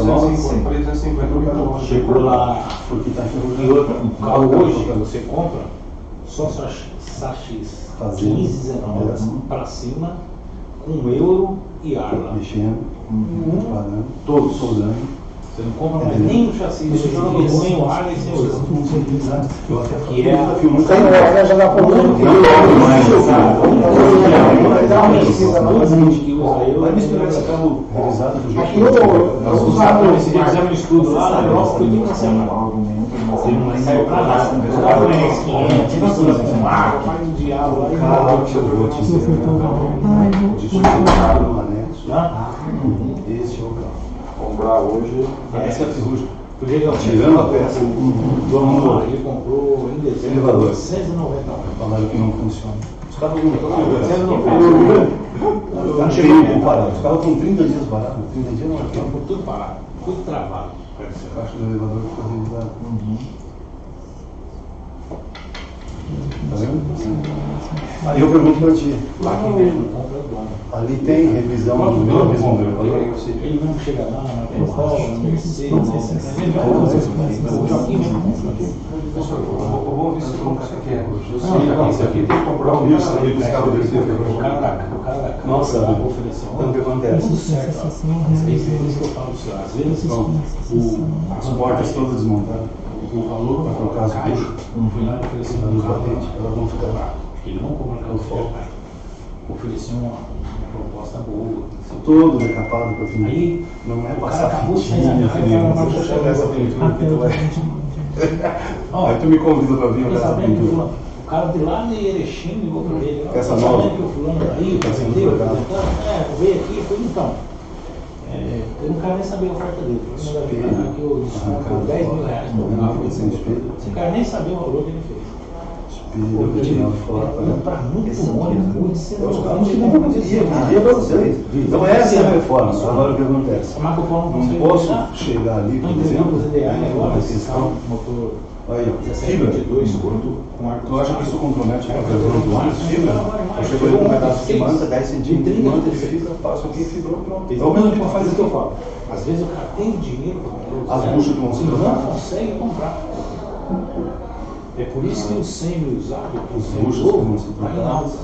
250 mil. Chegou lá. porque está E outro, um carro hoje que você compra, só sachês 15, 19 para cima, com euro e arla. mexendo, parando, Todos. soldando. Você não compra mais nem o chassi, você joga sem o arla e sem o euro. Que é a Tem hora, já dá pra todo mundo que usa euro. Vai misturar esse carro revisado do Aqui jeito os atores. Se fizer um estudo lá, na Europa foi tudo cancelado. Você não serve pra nada. Os caras põem esses 500, mistura com água, faz um diabo lá e carro que chegou a te dizer, no anexo. Esse é o carro. Comprar hoje. Essa é a ferrugem. Tirando Tirando a peça. ele comprou em dezembro Elevador. 190. Falaram que não funciona. Os carros não Não chegando comparado. Os carros estão 30 dias parados. 30 dias não é tempo. Ficou tudo parado, tudo travado. A caixa do elevador ficou revisada. Tá vendo? Aí eu pergunto pra ti. Lá quem vende não compra é o dono. Ali tem revisão do mesmo do elevador? Ele não chega lá na Coca-Cola, na Mercedes, o Joaquim mesmo compra aqui. Vamos ver se todo mundo quer. Isso aqui tem que comprar um Isso aí dos carros desse O cara da Nossa, ofereceu então o que acontece? tudo certo. Ó. Isso que eu falo pro senhor. Às vezes As portas todas desmontadas. o valor Para colocar as cai, buchas. fui lá e ofereci Na um luz carro batente, elas vão ficar lá. ele não compra carro fogo. Ofereci uma proposta boa. Todo decapado para fim. Aí Não é o cara passar acabou de fitinha, chegar, filho. o cara Você chegar nessa pintura que tu Ó, Aí tu me convida para vir fiquei olhar essa sabendo que o pintura. fulano- o cara de lá de Erechim ligou para ele. ó, Essa tá nova? sabendo que o fulano tá aí, Tá tá sendo vendeu, trocado. veio aqui e falei, então. Eu não quero nem saber a oferta dele. Eu não que eu desconto 10 mil reais por carro. Sem espelho. Não quero nem saber o valor que ele fez. Espelho, tirando fora. Para muito ônibus, Os carros que não conseguia para vocês. Então essa é a reforma. Agora o que acontece? A Marco Polo não Não consegue posso usar. chegar ali, por Não exemplo, os ideais agora, a esse questão. carro, motor Aí, ó, fibra. 1722, curto, com ar Tu acha que isso compromete a previsão do ônibus? Fibra. Eu chego ali com um pedaço de manta, 10 centímetros de manta de fibra, passo aqui, fibrou, pronto. É o mesmo que tu faz aqui, eu falo. Às vezes o cara tem dinheiro para comprar As buchas que vão ser não trocadas? consegue comprar. É por isso que o semi-usado, o As buchas que vão ser está em trocadas. alta.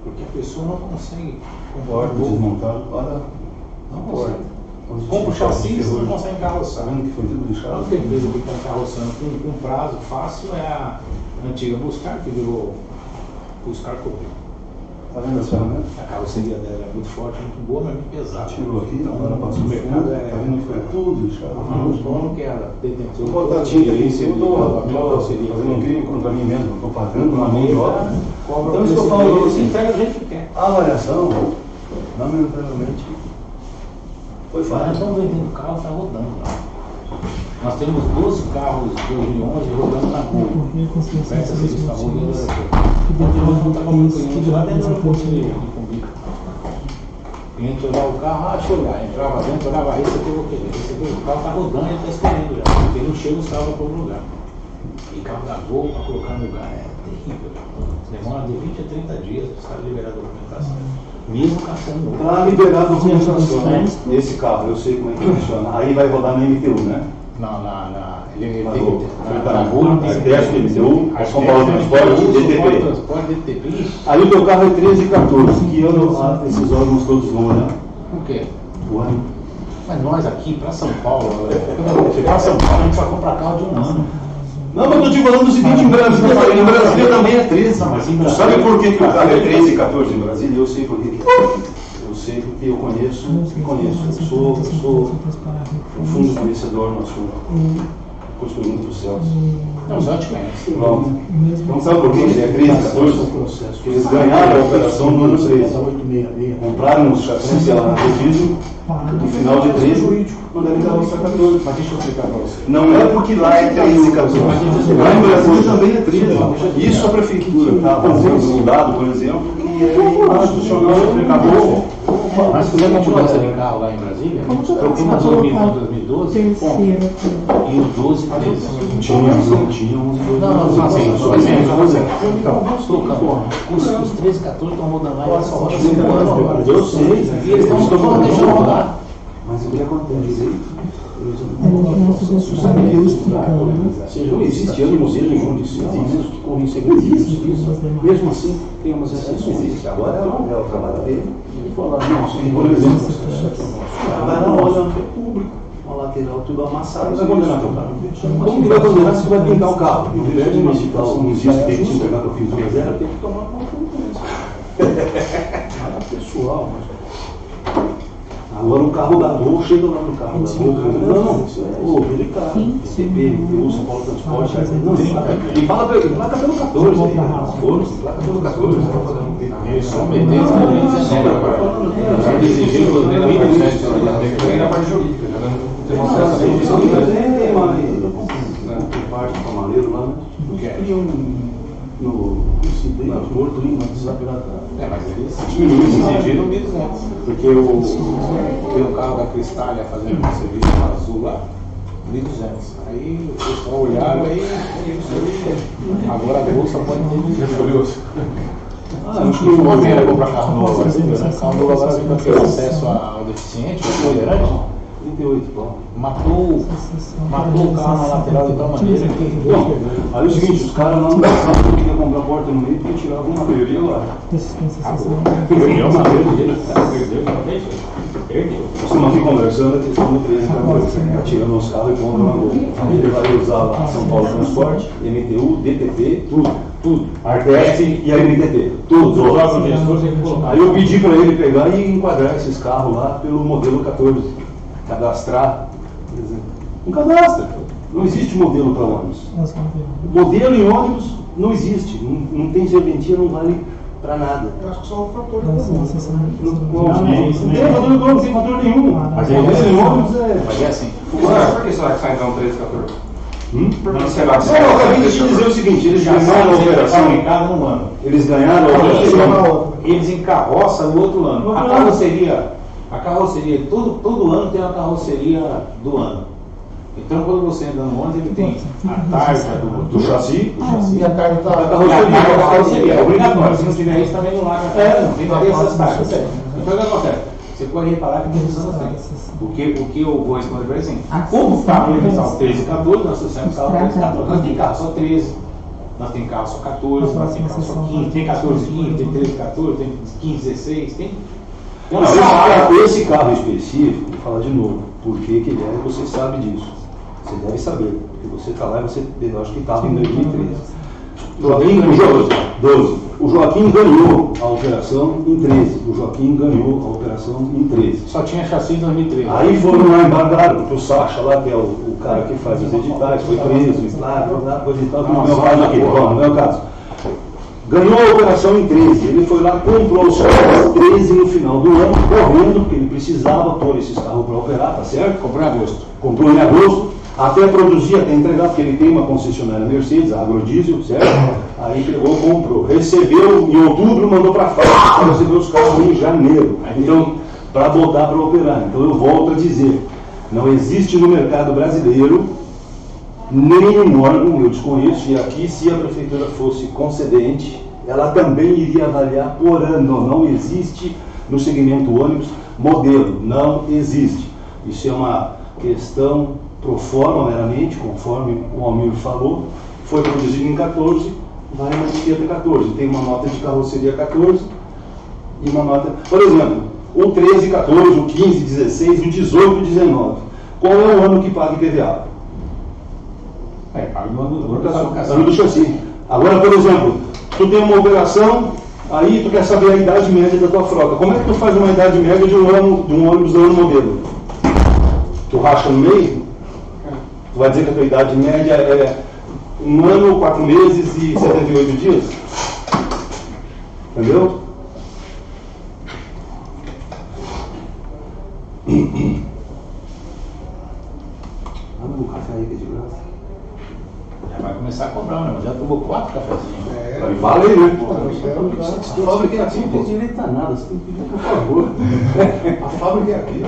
Porque a pessoa não consegue comprar Porta um novo. desmontada, olha. Não Porta. consegue. Compra o chassi e não consegue Tá carroçar. vendo que foi tudo A lixado? única empresa que está carroçando com prazo fácil é a antiga Buscar, que virou Buscar Cobril. Tá vendo as ferramentas? A carroceria dela é muito forte, muito boa, mas muito pesada. Tirou aqui, Então, agora passou o no mercado fundo, é. tá vendo que foi tudo lixado? O dono que era detentor. Vou botar tinta aqui em cima, a melhor carroceria. fazendo um crime contra mim mesmo, estou pagando uma mão de obra. Cobra Então isso que eu preço falo, dele, assim, entrega do jeito que quer. a avaliação, lamentavelmente, foi Nós falha. estamos vendendo carro, está rodando lá. Nós temos 12 carros 2011 rodando na rua. Peça se está rodando. Continuamos não está acompanhando lá dentro do posto de combina. A gente olhava o carro, deixa eu olhar, entrava dentro, olhava, esse aqui eu vou querer, esse aqui o carro está rodando, ele está escolhendo já, porque não chega os carros para o lugar. E carro da Gol para colocar no lugar é terrível. Demora de 20 a 30 dias para os caras liberar a documentação. Mesmo caçando novo. Para liberar a documentação, né? Esse carro, eu sei como é que funciona. Aí vai rodar no MTU, né? Na Gol, teste MTU, São Paulo Transporte, DTP. Aí o teu carro é 13 e 14. Que ano esses órgãos todos vão, né? O quê? O ano. Mas nós aqui, para São Paulo, para São Paulo, a gente só compra carro de um ano. Não, mas eu estou te falando o seguinte, em Brasília também é 13. Tu sabe por que o carro é 13 e 14 em Brasília? Eu sei por quê. Eu sei porque eu conheço. Eu sou profundo conhecedor no assunto. Construí muito Celso. Não, os outros conhecem. Pronto. Não sabe por que ele é 13 e 14? Porque eles ganharam a operação no ano 13. Compraram os chassis lá na Rodízio. No final de 13, mandaram em carroça 14. Mas deixa eu explicar para você. Não é porque lá é 13 e 14. Lá em Brasília também é 13. Isso a prefeitura está fazendo um dado, por exemplo, e é institucional, acabou. Nós fizemos uma mudança de carro lá em Brasília, trocamos 2012, e o 12 Tínhamos não, assim, só os 13 e 14 estão rodando lá e só roda 5 anos. Eu sei, E eles estão deixando rodar. mas o que acontece? Não existe ânimo judicial que corre em segredo de justiça. Mesmo assim, tem umas exceções. Agora é o trabalho dele. Ele fala, não, por exemplo, isso aqui é o nosso. Vai na Olha, loja. é público. Uma lateral tudo amassado. Vai condenar teu carro. Como que vai condenar se tu vai pintar o carro? Em vez de municipal, uns dias que tem que te entregar para o pintura zero, Tem que tomar conta. Nada pessoal, mas. agora o carro da Gol, chega lá no carro da Gol. Não, isso é delicado. CP, MTU, São Paulo Transporte, não, e fala placa pelo 14, placa pelo 14. Eles são medeiros também, eles exigiram o treinamento Tem na parte jurídica, né? Tem uma Tem parte do Camaleiro lá, né? No Porto Lima, mas eles exigiram 1.200. Porque tem um carro da Cristália fazendo um serviço azul lá, 1.200. Aí o pessoal olharam aí, agora a bolsa pode ter curioso. acho que o homem era comprar carro novo, carro novo agora vem para ter acesso ao deficiente, ao tolerante. 38, pô. Matou o carro na lateral de tal maneira que. Não, aí é o seguinte, os caras não sabiam que ia comprar a porta no meio porque tiravam uma maioria lá. Perdeu uma vez, perdeu. Nós estamos aqui conversando a questão do 13 para tirando os carros e compram na Gol. Ele vai usar lá São Paulo Transporte, MTU, DTP, tudo. Arteste e a MTT, tudo. Os órgãos gestores tem que colocar. Aí eu pedi para ele pegar e enquadrar esses carros lá pelo modelo 14. Cadastrar. Não cadastra. Não existe modelo para ônibus. Modelo em ônibus não existe. Não tem serventia, não vale para nada. Eu acho que só o fator de ônibus. Não tem fator nenhum. Mas Modelo em ônibus é. Mas é assim. Por que será que sai então 13, 14? Por que será que Eu acabei de te dizer o seguinte, eles ganharam a operação. Em cada um ano. Eles ganharam a operação. Eles encarroçam no outro ano. A carroceria, todo ano tem uma carroceria do ano. Então quando você entra no ônibus, ele tem a tarja Do chassi. E a carne A tá. carroceria. É obrigatório. Se não tiver isso, também não larga. Não tem que ter essas taxas. Então o que acontece? Você pode reparar que tem visão assim. O que eu vou responder para ele assim, como o carro universal 13 e 14, nós trouxemos carro 13 e 14. Nós tem carro só 13, nós tem carro só 14, nós tem carro só 15, tem 14 15, tem 13 14, tem 15 16, tem. Não, esse carro específico, vou falar de novo, por que que ele é, você sabe disso. Você deve saber, porque você está lá e você, eu acho que estava em 2013. O Joaquim ganhou a operação em 13. O Joaquim ganhou a operação em 13. Só tinha chassi em 2013. Aí foram lá embargaram, porque o Sacha lá, que é o cara que faz os editais, foi preso, coisa e tal, não é o caso aqui, não é o caso. Ganhou a operação em 13, ele foi lá, comprou os carros 13 no final do ano, correndo, porque ele precisava pôr esses carros para operar, tá certo? Comprou em agosto. Comprou em agosto, até produzir, até entregar, porque ele tem uma concessionária Mercedes, a Agrodiesel, certo? Aí pegou, comprou, recebeu em outubro, mandou para fábrica, recebeu os carros em janeiro. Então, para botar para operar. Então eu volto a dizer, não existe no mercado brasileiro nenhum órgão, eu desconheço, e aqui se a prefeitura fosse concedente, ela também iria avaliar por ano. Não existe no segmento ônibus modelo, não existe. Isso é uma questão pro forma meramente, conforme o Almir falou, foi produzido em 14, vai na etiqueta 14, tem uma nota de carroceria 14 e uma nota, por exemplo, o 13, 14, o 15, 16, o 18, 19. Qual é o ano que paga IPVA? Paga o ano Ano do chassi. Agora, por exemplo, tu tem uma operação, aí tu quer saber a idade média da tua frota. Como é que tu faz uma idade média de um ônibus do ano modelo? Tu racha no meio? Tu vai dizer que a tua idade média é 1 ano, 4 meses e 78 dias? Entendeu? Manda um café aí que é de graça. Já vai começar a cobrar, né? Já tomou 4 cafezinhos. Vai valer, né? A fábrica é aqui, não tem direito a nada, você tem que pedir por favor. A fábrica é aqui.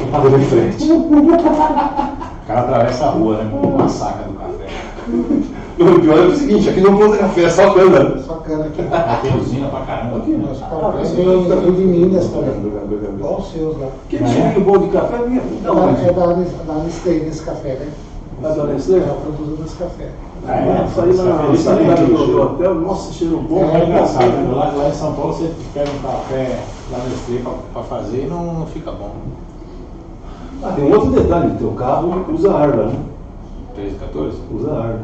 Eu pago de frente. O cara atravessa a rua, né? Com uma saca do café. O pior é o seguinte, aqui não planta café, é só cana. Só cana aqui. Tem usina pra caramba aqui, né? Nosso café vem de Minas também. Igual os seus lá. Que cheirinho bom de café, minha? É da Nestlé nesse café, né? Da Nestlé? É o produto desse café. Isso aí na cidade do hotel, nossa, cheiro bom. É engraçado, né? Lá em São Paulo você pega um café lá no Nestlé pra fazer e não fica bom. Ah, tem um outro detalhe, teu carro usa Arla, né? 13, 14? Usa Arla.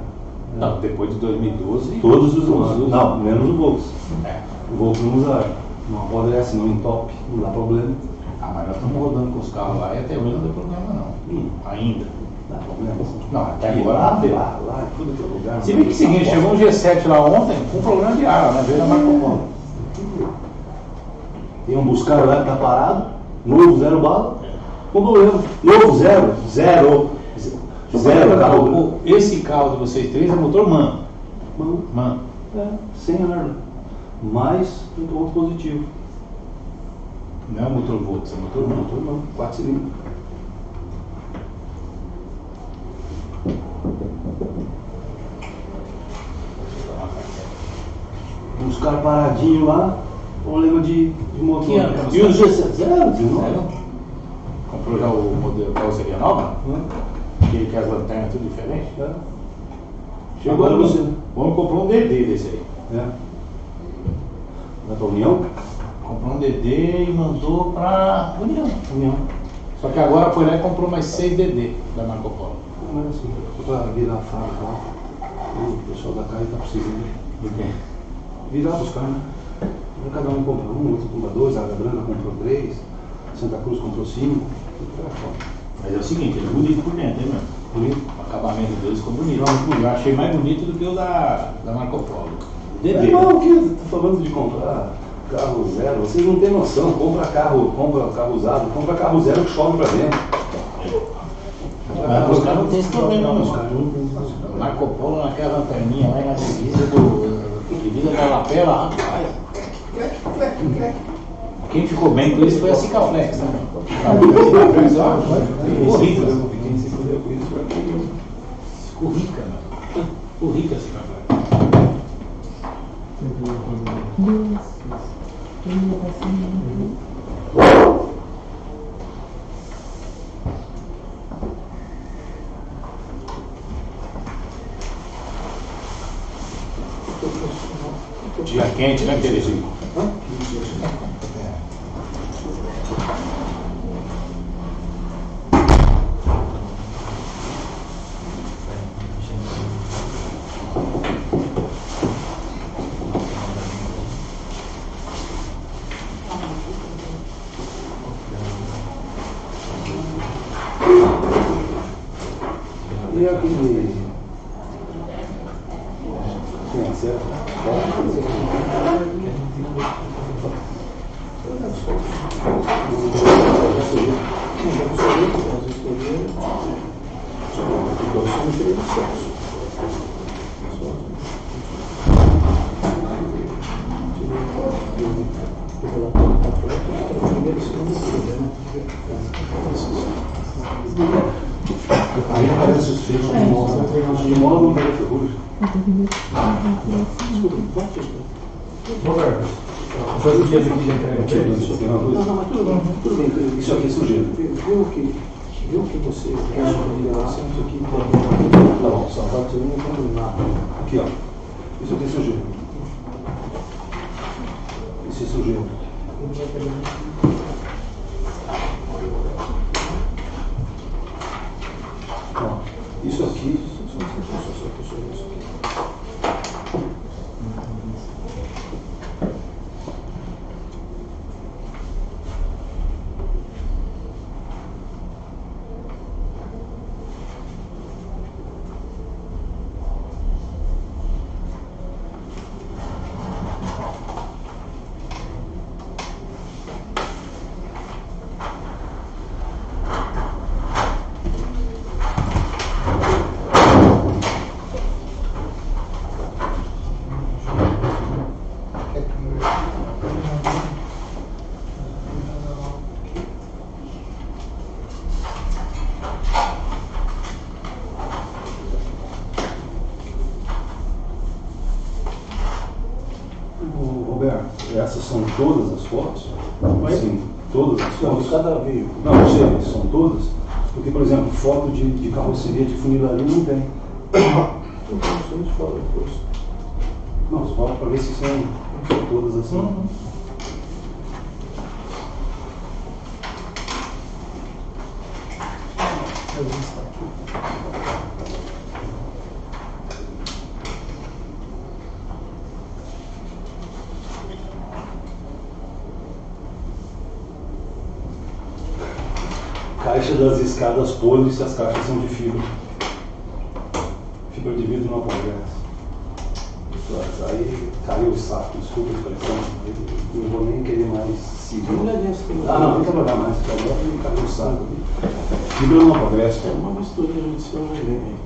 Não, depois de 2012. Todos usam. Não, menos o Volks. É. O Volks não usa Arla. Não apodrece, não entope, não dá problema. Ah, mas nós estamos rodando com os carros lá e até hoje não deu problema não. Ainda. Dá problema. Não, até E agora lá, não deu. lá, tudo que é lugar. Se bem que é o seguinte, chegou um G7 lá ontem com problema de ar, né? Veio na Marco Polo. Tem um buscar lá que tá parado, novo, 0 bala, com problema. Novo, zero carro. Esse carro de vocês três é motor MAN. MAN. É, sem Arla. Mais um ponto positivo. Não é motor Volks, é motor MAN. Motor não, 4 cilindros. Buscar paradinho lá, problema de motor. Que ano? E os G7? Zero. Comprou já o modelo carroceria nova? Aquele que as lanternas tudo diferente? Chegou Agora você. O homem comprou um DD desse aí. É. Vai pra União? Comprou um DD e mandou pra União. Só que agora foi lá e comprou mais 6 DD da Marco Polo. Não é assim, pra virar a fábrica lá. O pessoal da CAI tá precisando. Do quê? Virar os carros, né? Cada um compra um, outro compra 2, a Água Branca comprou 3, Santa Cruz comprou 5. Mas é o seguinte, ele é bonito por dentro, hein, meu? Bonito. O acabamento deles ficou bonito. Eu achei mais bonito do que o da Marco Polo. DD. Irmão, o que você tá falando de comprar carro zero? Vocês não têm noção. Compra carro usado, compra carro zero que chove pra dentro. Mas os caras não tem esse problema, não. Os caras não. Marco Polo naquela lanterninha lá na divisa da lapela, rapaz. Quem ficou bem com isso foi a Cicaflex, né? Ficou rica. Ficou rica, né? Ficou rica a Cicaflex. Dia quente, né, Terezinha? E aquele. Sim, certo? Aí aparece os filhos que mostram de modo para ferrugem. Roberto, faz o dia aqui de entrega. Não, mas tudo bem. Isso aqui é sujeira. Viu que você quer sobre liberação, isso aqui Tá bom, só pode ser um condenado. aqui ó. Isso aqui é sujeira. Isso é sujeira. Ó, isso aqui. Roberto, essas são todas as fotos? Sim, todas as fotos? De cada veículo. Não sei, são todas? Porque, por exemplo, foto de carroceria de funilaria não tem. Então, a gente fala depois. Não, só para ver se são todas assim. Caixa das escadas podres se as caixas são de fibra. Fibra de vidro não apodrece. Aí caiu o saco, desculpa a expressão. Eu não vou nem querer mais seguir. Não, não trabalhar mais, caiu o saco. Fibra não apodrece. É uma mistura de judicial aí.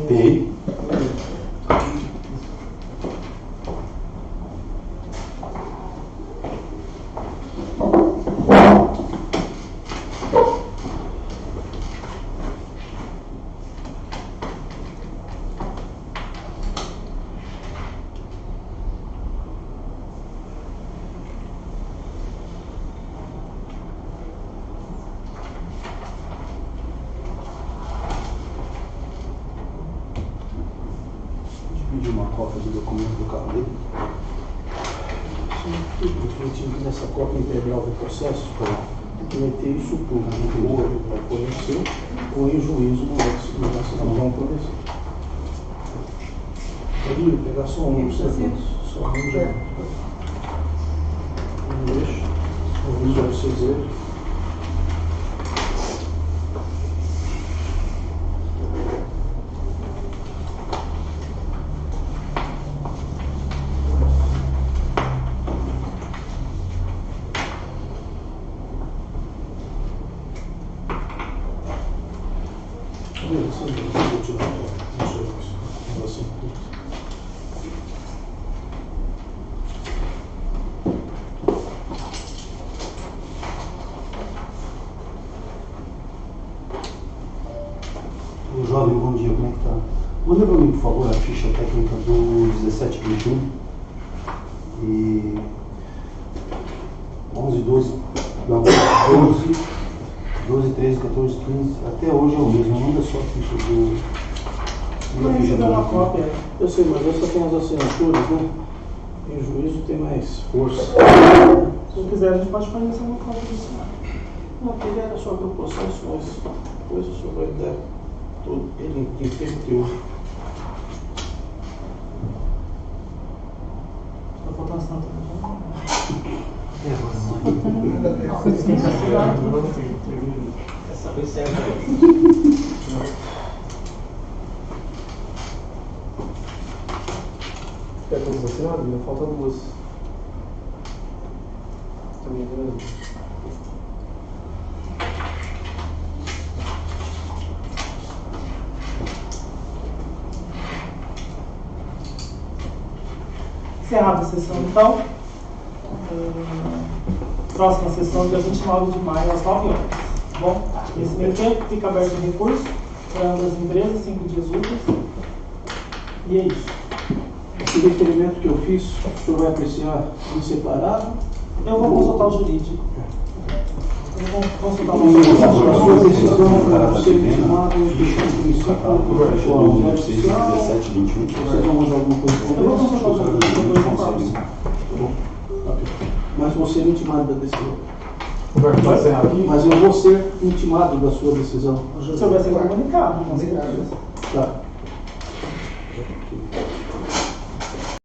Tem. Pedir uma cópia do documento do carro dele. Refletindo nessa cópia integral do processo, para meter isso tudo no outro para conhecer ou em juízo no nosso segurança não vão conhecer. Pode pegar só um, só um já. Não deixa. O vídeo para vocês verem. Jovem, bom dia, como é que tá? Manda para mim, por favor, a ficha técnica do 1721 e 11, 12, não, 12, 13, 14, 15, até hoje é o mesmo, manda só a ficha do... Manda a ficha Dá uma do... cópia. Eu sei, mas essa tem as assinaturas, né? Em juízo tem mais força. Se não quiser, a gente pode fazer uma cópia disso. Não, porque era só ver o processo, mas depois o senhor vai dar todo ele inteiro. Tá faltando assinatura. Essa vez serve. Quer todas assinadas? Ainda faltam duas. Também grande. Encerrada a sessão, então. Próxima sessão, dia 29 de maio, às 9 horas. Tá bom? Nesse meio tempo, fica aberto o recurso para ambas as empresas, 5 dias úteis. E é isso. Esse requerimento que eu fiz, o senhor vai apreciar em separado? Eu vou consultar o jurídico. Eu vou consultar o E a jurídico. sua decisão para ser intimado em princípio atual, né? Vocês vão mandar alguma coisa para Eu vou consultar o jurídico, depois eu informo. Mas vou ser intimado da decisão. Vai ser aqui? Mas eu vou ser intimado da sua decisão. O senhor vai ser comunicado. Comunicado. Tá.